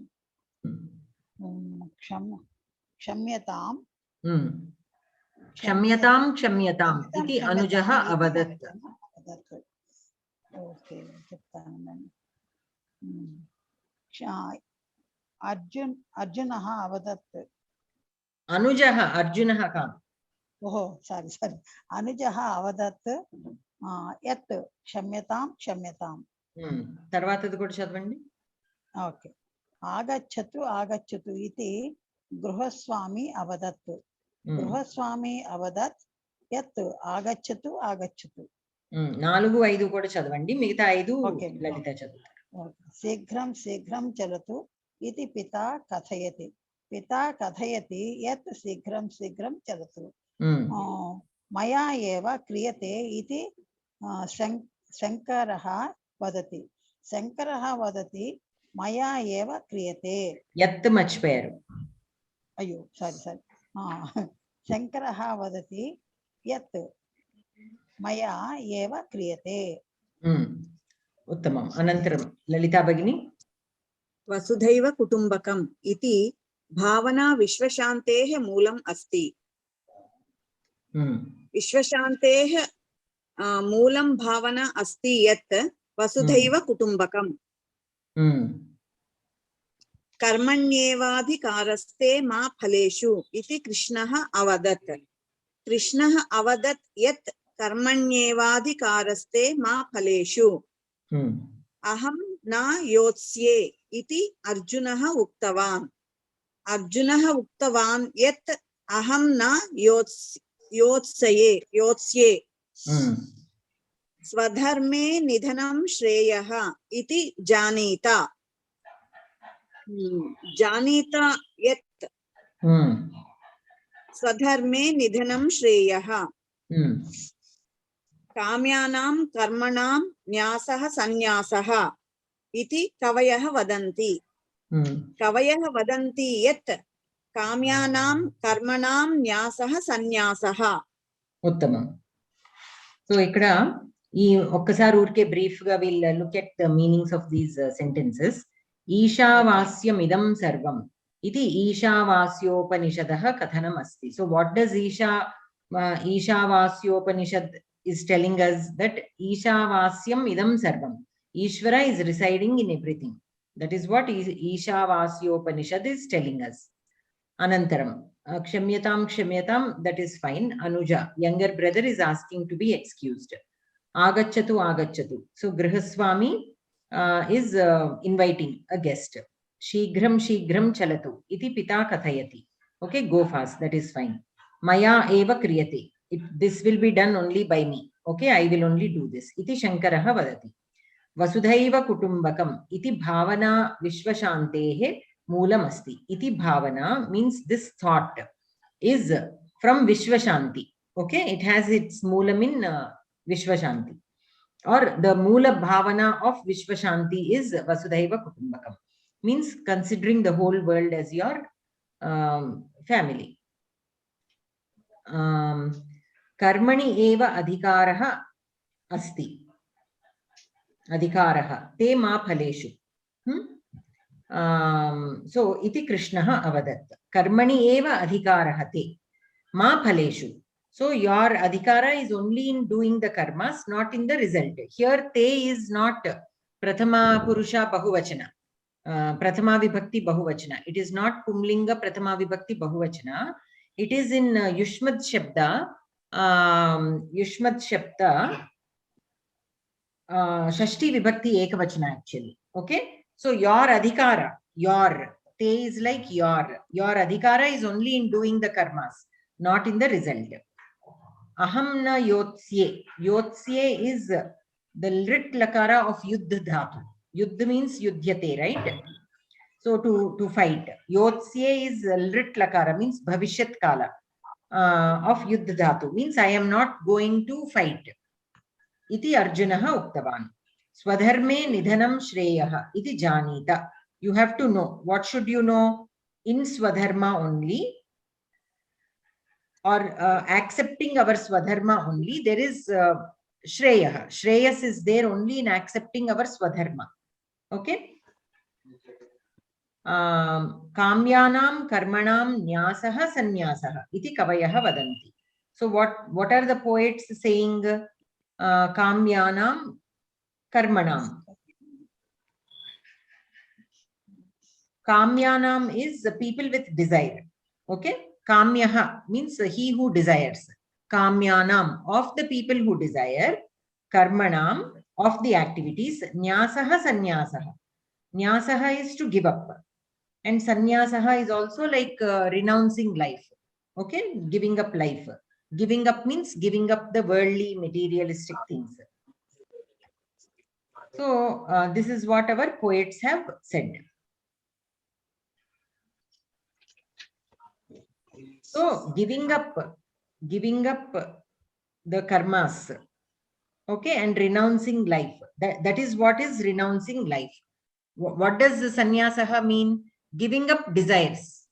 క్షమ్యతాం క్షమ్యతాం క్షమ్యతాం ఇది అనుజః అవదత్. ఓకే, చెప్తాను. అర్జునః అవదత్. అనుజః, అర్జునః కాదు. ఓహో, సారీ. అనుజః అవదత్ యత్ క్షమ్యతాం క్షమ్యతాం. తర్వాతది కూడా చదవండి. ఓకే. ఆగచ్చతు ఆగచ్చతు ఇది గృహస్వామి అవదత్. గృహస్వామి అవదత్ యత్ ఆగచ్చతు ఆగచ్చతు. 4, 5 కూడా చదవండి. మిగతా 5 లలిత చదువుతారు. శీఘ్రం శీఘ్రం చలతు ఇది పితా కథయతి. పితా కథయతి యత్ శీఘ్రం శీఘ్రం చలతు. మయా ఏవ క్రియతే ఇది శంకరః వదతి. శంకరః వదతి మయా ఏవ క్రియతే. యత్ మర్చిపోయారు. అయ్యో, సారీ. శంకరః వదతి యత్ మయా ఏవ క్రియతే. Uttamam. Anantaram, Lalita Bhagini. वसुधैव कुटुम्बकम् इति भावना विश्वशान्तेः मूलम् अस्ति। विश्वशान्तेः मूलं भावना अस्ति यत् वसुधैव कुटुम्बकम्। कर्मण्येवाधिकारस्ते मा फलेषु इति कृष्णः अवदत्। कृष्णः अवदत् यत् कर्मण्येवाधिकारस्ते मा फलेषु अहं न योत्स्ये इति अर्जुनः उक्तवान्। अर्जुनः उक्तवान् यत् अहं न योत्स्ये स्वधर्मे निधनं श्रेयः इति जानीत। जानीत यत् स्वधर्मे निधनं श्रेयः। काम्यानां कर्मणां न्यासः सन्न्यासः इति कवयः वदन्ति। कवयः वदन्ति यत् काम्यानां कर्मणां न्यासः सन्न्यासः। Uttamam. So ikkada ee okkasari urke brief ga we'll look at the meanings of these sentences. Ishavasyam idam sarvam iti Ishavasyopanishadah kathanam asti. So what does Ishavasyopanishad is telling us? That Ishavasyam idam sarvam, Ishvara is residing in everything. That is what Ishavasyopanishad is telling us. Anantaram, Kshamyatam, that is fine. Anuja, younger brother, is asking to be excused. Agachatu. So Grihaswami is inviting a guest. Shighram chalatu iti pita kathayati. Okay, go fast, that is fine. Maya eva kriyate. This will be done only by me. Okay, I will only do this. Iti Shankaraha vadati. Vasudhaiva kutumbakam iti bhavana vishwashantehe moolam asti. Iti bhavana means this thought is from Vishwashanti. Okay, it has its moolam in Vishwashanti. Or the moola bhavana of Vishwashanti is Vasudhaiva kutumbakam. Means considering the whole world as your family. Karmani eva adhikaraha asti. Adhikaraha te ma phaleshu. So iti Krishnaha avadat. Karmani eva adhikaraha te ma phaleshu. So your adhikara is only in doing the karmas, not in the result. Here te is not prathama purusha bahuvachana. Prathama vibhakti bahuvachana. It is not pumlinga prathama vibhakti bahuvachana. It is in Yushmad Shabda. Shashti vibhakti ekavachana actually. Okay. So your adhikara, your te is like your adhikara is only in doing the karmas, not in the result. Aham na yotsye. Yotsye is the lit lakara of yuddha dhatu. Yuddha means yudhyate, right? So to fight. Yotsye is lit lakara, means bhavishyat kala of yuddha dhatu, means I am not going to fight. Iti Arjunaha uktavan. Swadharme nidhanam shreyaha iti janita. You have to know. What should you know? In Swadharma only, or accepting our Swadharma only, there is Shreyaha. Shreyas is there only in accepting our Swadharma. Okay? Kamyanam karmanam nyasaha sanyasaha iti kavayaha vadanti. So what are the poets saying? Kamyanam karmanam. Kamyanam is the people with desire. Okay? Kamyaha means he who desires. Kamyanam, of the people who desire. Karmanam, of the activities. Nyasaha sanyasaha. Nyasaha is to give up. And sanyasaha is also like renouncing life. Okay? Giving up life. Giving up means giving up the worldly materialistic things. So this is what our poets have said. So giving up the karmas, okay, and renouncing life. That is what is renouncing life. What does the sannyasaha mean? Giving up desires.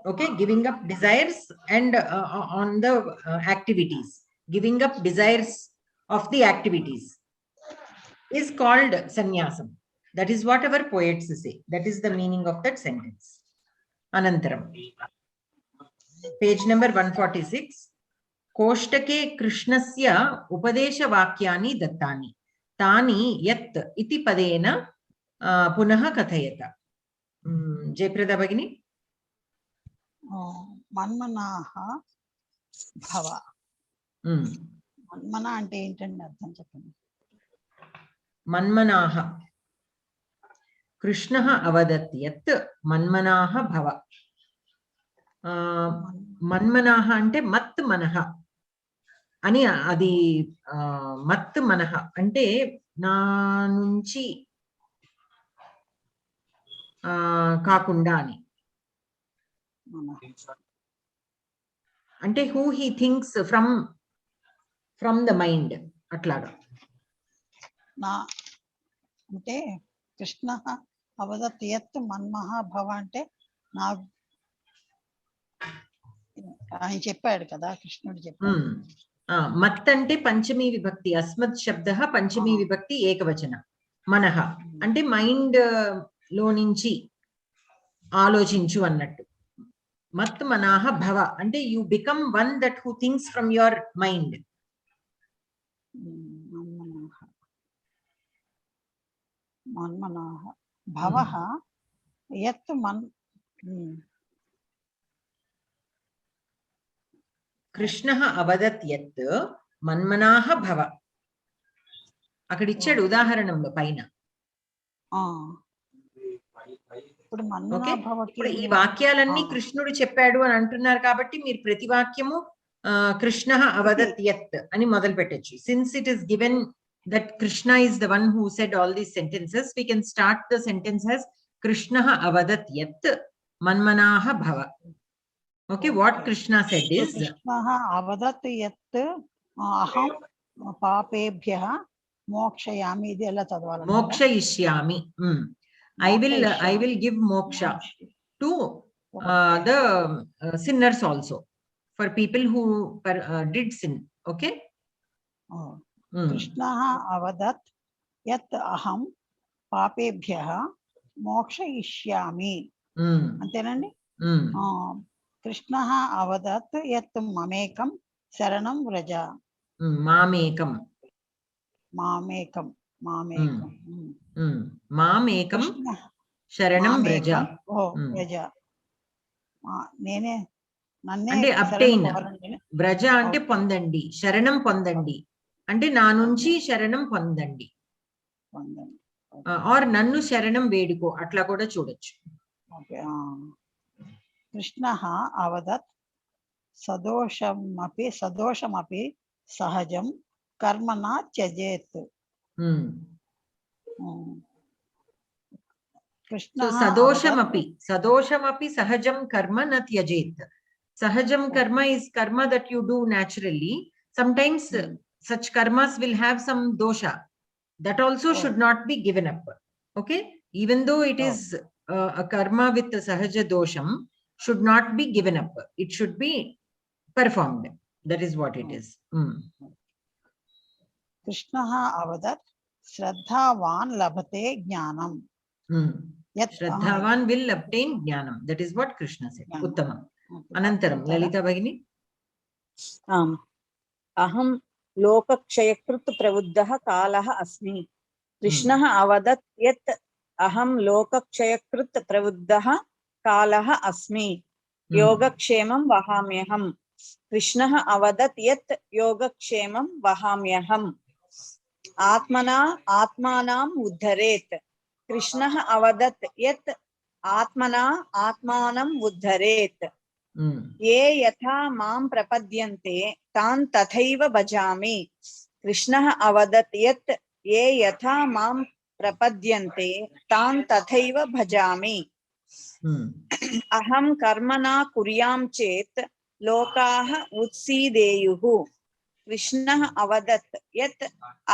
Okay, giving up desires and on the activities. Giving up desires of the activities. is called sannyasam. That is what our poets say. That is the meaning of that sentence. Anantaram. Page number 146. Koshtake Krishnasya Upadesha Vakyani Dattani. Tani Yat Iti Padena Punaha Kathayata. Jayprada Bhagini. Manmanaha Bhava. Manmana ante ఏంటండి అర్థం చెప్పండి. Manmanaha. Krishnaha avadat yat manmanaha bhava. Manmanaha ante mat manaha. అని అది మత్ మనహ అంటే నా నుంచి కాకుండా అని అంటే who he thinks from the mind అట్లాగా. నా అంటే కృష్ణ అవదత్ యత్ మన్మహా భవ అంటే నా ఆయన చెప్పాడు కదా, కృష్ణుడు చెప్పాడు. మత్ అంటే పంచమీ విభక్తి, అస్మత్ శబ్ద పంచమీ విభక్తి ఏకవచన. మనహ అంటే మైండ్ లో నుంచి ఆలోచించు అన్నట్టు. మత్ మనాహ భవ అంటే you become one that who thinks from your mind. మన్మనాహ భవః యత్ కృష్ణః అవదత్ యత్ మన్మనాహ భవ. అక్కడ ఇచ్చాడు ఉదాహరణంలో పైన. ఇప్పుడు ఈ వాక్యాలన్నీ కృష్ణుడు చెప్పాడు అని అంటున్నారు కాబట్టి మీరు ప్రతి వాక్యము కృష్ణః అవదత్ యత్ అని మొదలు పెట్టచ్చు. Since it is given that Krishna is the one who said all these sentences, we can start the sentence as Krishnaha avadat yat manmanaha bhava. Okay, what Krishna said is Krishnaha avadat yat aham papebhyah mokshayami. Idi ella chadavali. Mokshayishyami. I will give moksha to the sinners also, for people who did sin. Okay. Krishna అవదత్ యత్ అహం పాపేభ్యః మోక్షయిష్యామి. అంతేనండి. కృష్ణ అవదత్ యత్ మమేకం శరణం వ్రజ. మామేకం మామేకం మామేకం మామేకం శరణం వ్రజ. వ్రజ నేనే నన్నే అంటే అబ్టైన్. వ్రజ అంటే పొందండి, శరణం పొందండి అంటే నా నుంచి శరణం పొందండి, ఆర్ నన్ను శరణం వేడుకో, అట్లా కూడా చూడొచ్చు. కృష్ణ అవదత్ సదోషమపి సహజం కర్మ నా త్యజేత్. సదోషమపి సహజం కర్మ న త్యజేత్. సహజం కర్మ is karma that you do naturally. Sometimes such karmas will have some dosha. That also should not be given up. Okay, even though it is a karma with sahaja dosham, should not be given up. It should be performed. That is what it is. Krishna avadat shraddhavan labhate jnanam. Shraddhavan will obtain jnanam. That is what Krishna said. Uttamam. Anantaram Lalita Bhagini. Aham लोकक्षयकृत प्रवुद्धः कालः अस्मि. कृष्णः अवदत् यत् अहं लोकक्षयकृत प्रवुद्धः कालः अस्मि. योगक्षेमं वहाम्यहम्. कृष्णः अवदत् यत् योगक्षेमं वहाम्यहम्. आत्मना आत्मानाम् उद्धरेत्. कृष्णः अवदत् यत् आत्मना आत्मानम् उद्धरेत्. ये यथा मां प्रपद्यन्ते तान् तथैव भजामि. कृष्णः अवदत् यत् ये यथा मां प्रपद्यन्ते तान् तथैव भजामि. अहं कर्म न कुर्यां चेत् लोकाः उत्सीदेयुः. कृष्णः अवदत् यत्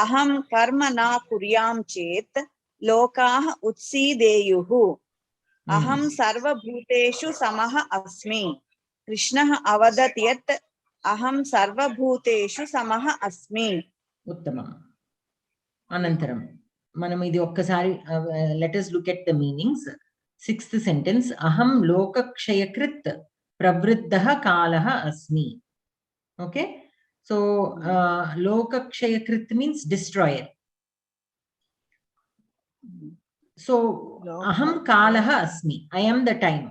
अहं कर्म न कुर्यां चेत् लोकाः उत्सीदेयुः. अहं सर्वभूतेषु समः अस्मि. कृष्णः अवदत् यत् अहं सर्वभूतेषु समः अस्मि. उत्तमम्. अनन्तरं మనం ఇది ఒక్కసారి let us look at the meanings. Sixth sentence, aham lokakshayakrit pravriddah kalah asmi. Okay, so lokakshayakrit means destroyer. So aham kalah asmi, I am the time.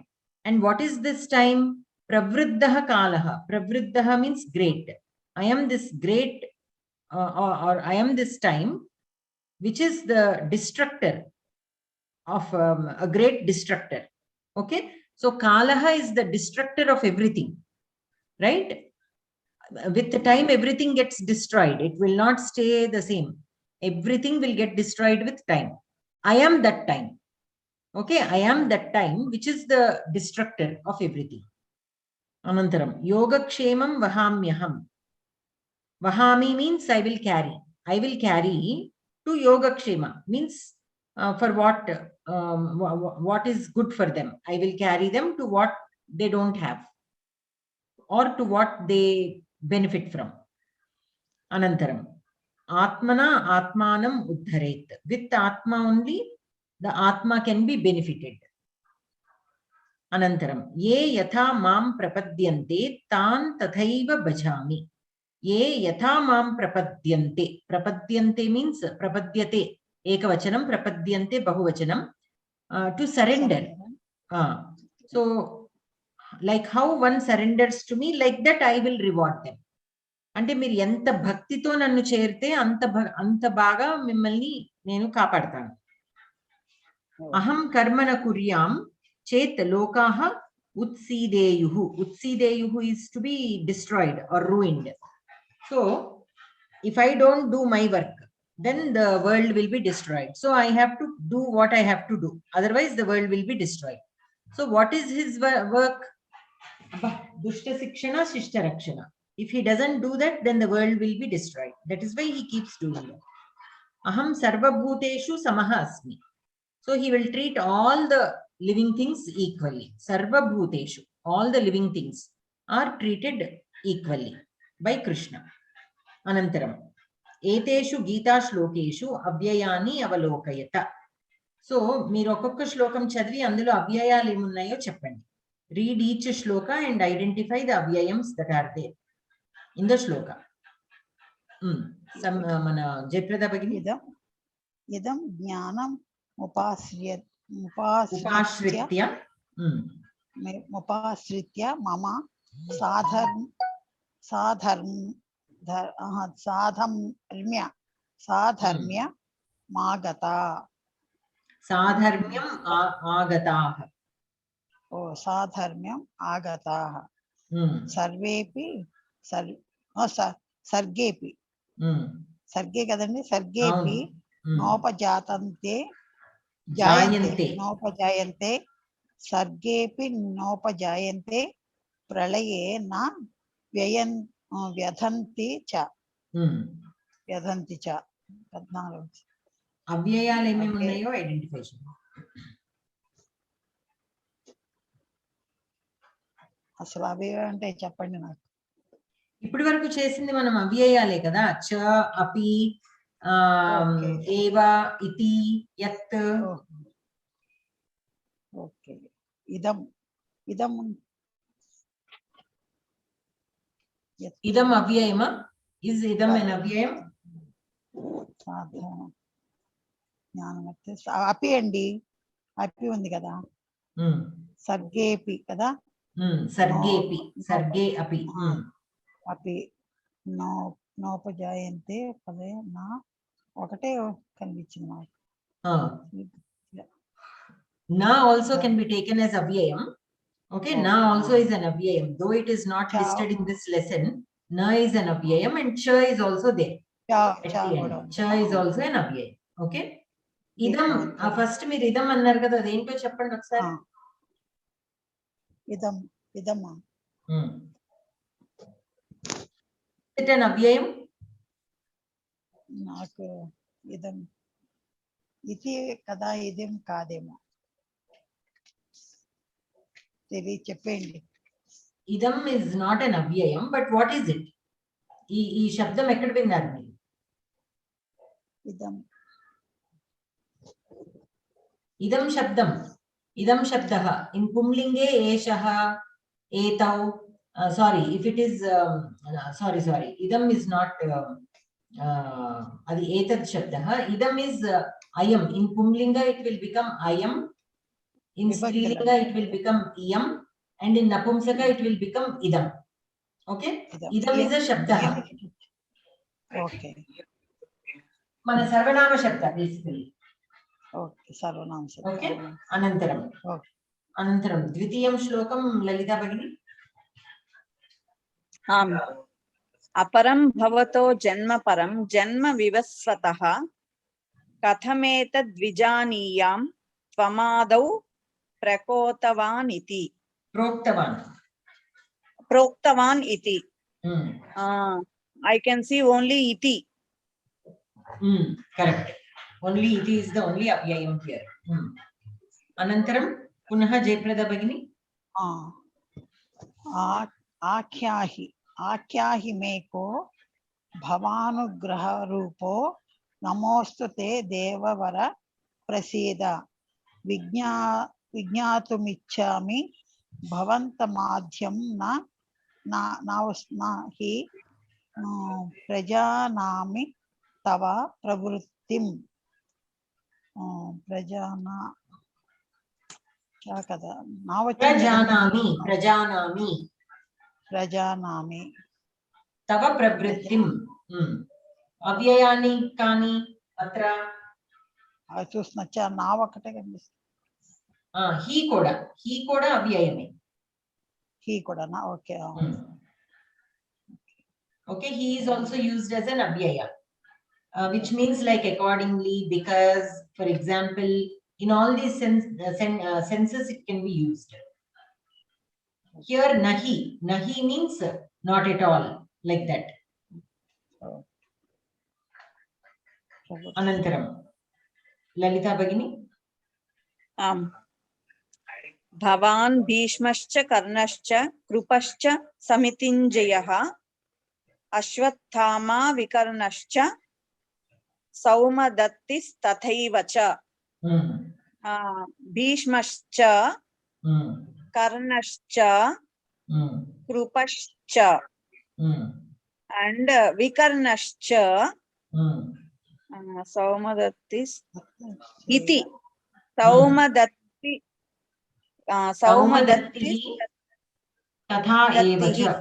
And what is this time? Pravriddah kalah. Pravriddah means great. I am this great or I am this time, which is the destructor of a great destructor. Okay, so kalaha is the destructor of everything, right? With the time everything gets destroyed, it will not stay the same. Everything will get destroyed with time. I am that time. Okay, I am that time which is the destructor of everything. Anantaram yogakshemam vahamyaham. Vahami means I will carry. I will carry to yogakshema means for what is good for them. I will carry them to what they don't have or to what they benefit from. Anantaram atmana atmanam uddharet. With atma only the atma can be benefited. Anantaram ye yatha mam prapadyante tan tathaiva bhajami. Ye yatha mam prapadyante. Prapadyante means prapadyate ekavachanam, prapadyante bahuvachanam, to surrender. So like how one surrenders to me, like that I will reward them. అంటే మీరు ఎంత భక్తితో నన్ను చేరితే అంత బాగా మిమ్మల్ని నేను కాపాడతాను. అహం కర్మణ కుర్యాం చేత్ లోకాః ఉత్సీదేయుః. ఉత్సీదేయుః is to be destroyed or ruined. So if I don't do my work, then the world will be destroyed. So I have to do what I have to do, otherwise the world will be destroyed. So what is his work? Dushta sikshana shishta rakshana. If he doesn't do that, then the world will be destroyed. That is why he keeps doing it. Aham sarva bhuteshu samaha asmi. So he will treat all the living things equally. Sarva bhuteshu, all the living things are treated equally by Krishna. Anantaram eteshu Geeta shlokeshu avyayani avalokayata. So మీరు ఒక్కొక్క శ్లోకం చదివి అందులో అవ్యయాలు ఏమున్నాయో చెప్పండి. Read each shloka and identify the avyayams that are there in the shloka. Mana Jayprada Bhagini. Idam jnanam upasritya mama sadharmya magata. Sadharmyam agataah. Oh, sadharmyam agataah. Sarvepi sargepi. Sarge kadandi sargepi nopajatante nopajayante sargepi nopajayante pralaye na vyadhanti cha. Vyadhanti cha. 14. అవ్యయాలు ఏమేమి ఉన్నాయో identify చేయండి. అసలు అవ్యయం అంటే చెప్పండి నాకు. ఇప్పటి వరకు చేసింది మనం అవ్యయాలే కదా. చ అపి ఏవ ఇతి యత్. ఓకే. ఇదం అవ్యయమా? ఇస్ ఇదం an అవ్యయం? అపి అండి, అపి ఉంది కదా. సర్గేపి కదా. సర్గే అపి. అపి నోపజాయంతే పదే నా ఒకటే కనిపించింది నాకు. Na also can be taken as avyayam. Okay, na also is an avyayam, though it is not listed in this lesson. Na is an avyayam and cha is also there. Cha is also an avyayam. Okay, idam first మీరు idam అన్నారు కదా, అదేంటో చెప్పండి ఒకసారి. idama it an avyayam? నాకు idam ఇది కదా, ఇదేం కాదేమో తెలియ, చెప్పండి. idam is not an avyayam, but what is it? ఈ శబ్దం ఎక్కడ విన్నారు మీరు? idam idam shabdah. In pumlinge eshaha, etau. Sorry, if it is sorry, idam is not adi etad shabdah. Idam is ayam. In pumlinga it will become ayam. In strilinga it will become iyam, and in napumsaka it will become idam. Okay, idam is a shabdah. Okay. Mana sarvanama shabda basically. Okay, sarvanama shabda. Okay, anantaram. Okay. Anantaram dvitiyam shlokam Lalita Bhagini. अपरं भवतो जन्म परं जन्म विवस्वतः कथमेतद् विजानीयां त्वमादौ प्रोक्तवान् इति I can see only iti. Correct. Only iti is the only avyayam here. Anantaram punaha Jayprada Bhagini. आख्याहि मे को भवानुग्रह रूपो नमोस्तु ते देववर प्रसीद विज्ञातुमिच्छामि भवन्तमाद्यं न हि प्रजानामि तव प्रवृत्तिं प्रजानामि तव प्रवृत्तिं अव्ययानि कानि अत्र చూస్తున్నా నావ ఒకటే కనిపిస్తుంది హీ కూడా అవ్యయమే హీ కూడానా okay okay he is also used as an avyaya which means like accordingly, because, for example, in all these senses it can be used. Here nahi means not at all, like that. Anantaram Lalita Bhagini. भवान् भीष्मश्च कर्णश्च कृपश्च समितिञ्जयः अश्वत्थामा विकर्णश्च सौमदत्तिस्तथैव च भीष्मश्च कर्णश्च कृपश्च and vikarnascha saumadatti iti saumadatti tatha eva cha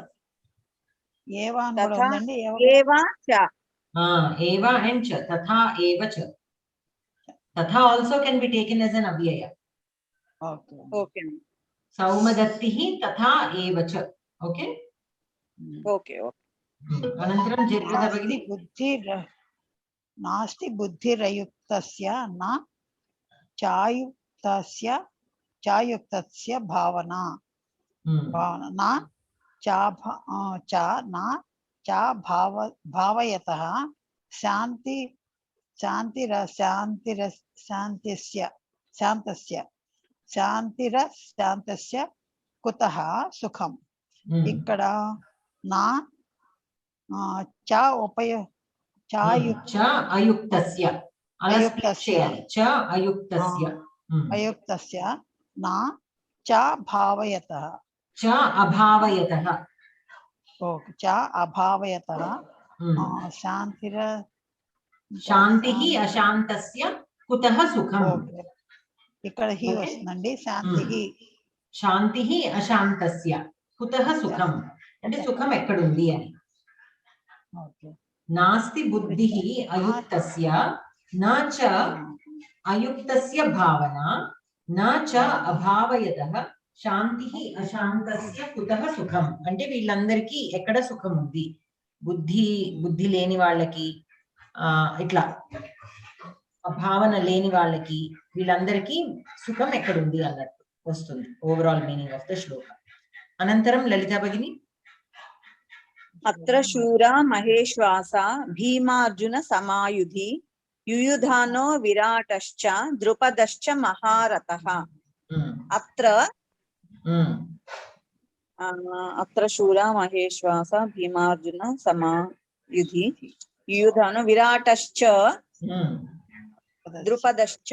eva అని కూడా ఉందండి eva cha eva and cha tatha eva cha tatha also can be taken as an avyaya. Okay saumadattihi tatha eva cha. Okay. Anantaram Jayprada Bhagini. नास्ति बुद्धिरयुक्तस्य न चायुक्तस्य भावना न चा भावयतः शान्तिरशान्तस्य कुतः सुखम् ఇక్కడ నా अयुक्तस्य ना चा भावयतः अभावयतः शान्तिः अशान्तस्य कुतः सुखम्. ఇక్కడ హి వస్తుందండి శాంతిః అశాంతస్య కుతః సుఖం అంటే సుఖం ఎక్కడుంది అని. నాస్తి బుద్ధిః అయుక్తస్య న చ అయుక్తస్య భావన న చ అభావయతః శాంతిః అశాంతస్య కుతః సుఖం అంటే వీళ్ళందరికీ ఎక్కడ సుఖం ఉంది, బుద్ధి లేని వాళ్ళకి ఇట్లా భావన లేని వాళ్ళకి వీళ్ళందరికీ సుఖం ఎక్కడుంది అన్నట్టు వస్తుంది ఓవరాల్ మీనింగ్ ఆఫ్ ద శ్లోక. అనంతరం లలితా భగిని. అత్ర శూరా మహేశ్వాస భీమార్జున సమాయుధి యుయుధానో విరాటశ్చ ద్రుపదశ్చ మహారథః. అత్ర శూరా మహేశ్వాస భీమార్జున సమాయుధి యుయుధానో విరాటశ్చ ద్రుపదశ్చ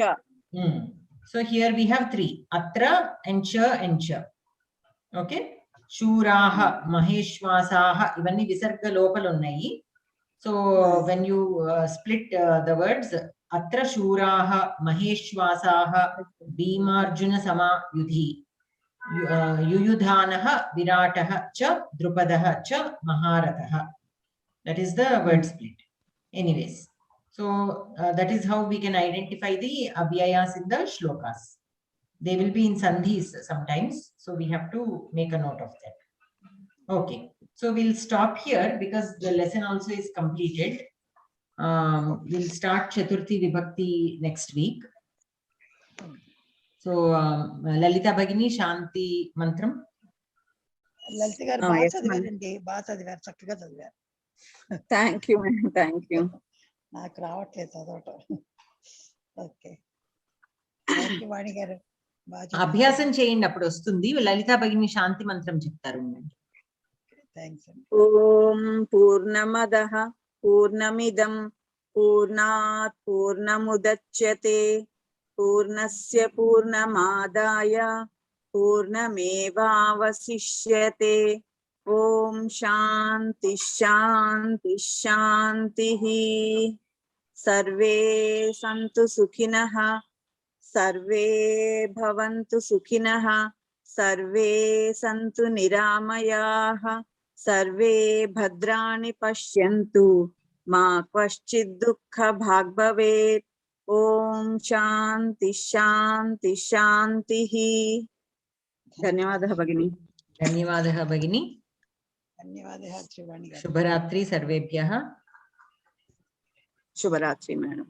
So here we have 3. Atra and cha. Okay. Shuraha, Maheshwasaha, ivanni visarga lopalu unnayi. So when you split the words, Atra Shuraha, Maheshwasaha, Bhimarjuna Sama Yudhi, Yuyudhanaha, Virataha cha, Drupadaha cha, Maharataha. That is the word split. Anyways, so that is how we can identify the avyayas in the shlokas. They will be in sandhis sometimes, so we have to make a note of that. Okay, so we'll stop here because the lesson also is completed. We'll start Chaturthi Vibhakti next week. So, Lalita Bhagini, Shanti Mantram. లలిత గారు బాగా చదివారండి, బాగా చదివారు, చక్కగా చదివారు. Thank you madam, thank you. నాకు రావట్లేదు చదవటం. Okay, వాణి గారు అభ్యాసం చేయండి, అప్పుడు వస్తుంది. లలితా భగిని శాంతి మంత్రం చెప్తారు. థ్యాంక్స్ అండి. ఓం పూర్ణమదః పూర్ణమిదం పూర్ణాత్ పూర్ణముదచ్యతే పూర్ణస్య పూర్ణమాదాయ పూర్ణమేవావశిష్యతే. ఓం శాంతి శాంతి శాంతిః. సర్వే సంతు సుఖినః, సర్వే భవంతు సుఖినః, సర్వే సంతు నిరామయాః, సర్వే భద్రాణి పశ్యంతు, మా క్వశ్చిద్ దుఃఖ భాగ్ భవేత్. ఓం శాంతి శాంతి శాంతిః. ధన్యవాదः భగిని. ధన్యవాదः భగిని. ధన్యవాదः శ్రీవాణి గారు. శుభరాత్రి సర్వేభ్యः. శుభరాత్రి మేడం.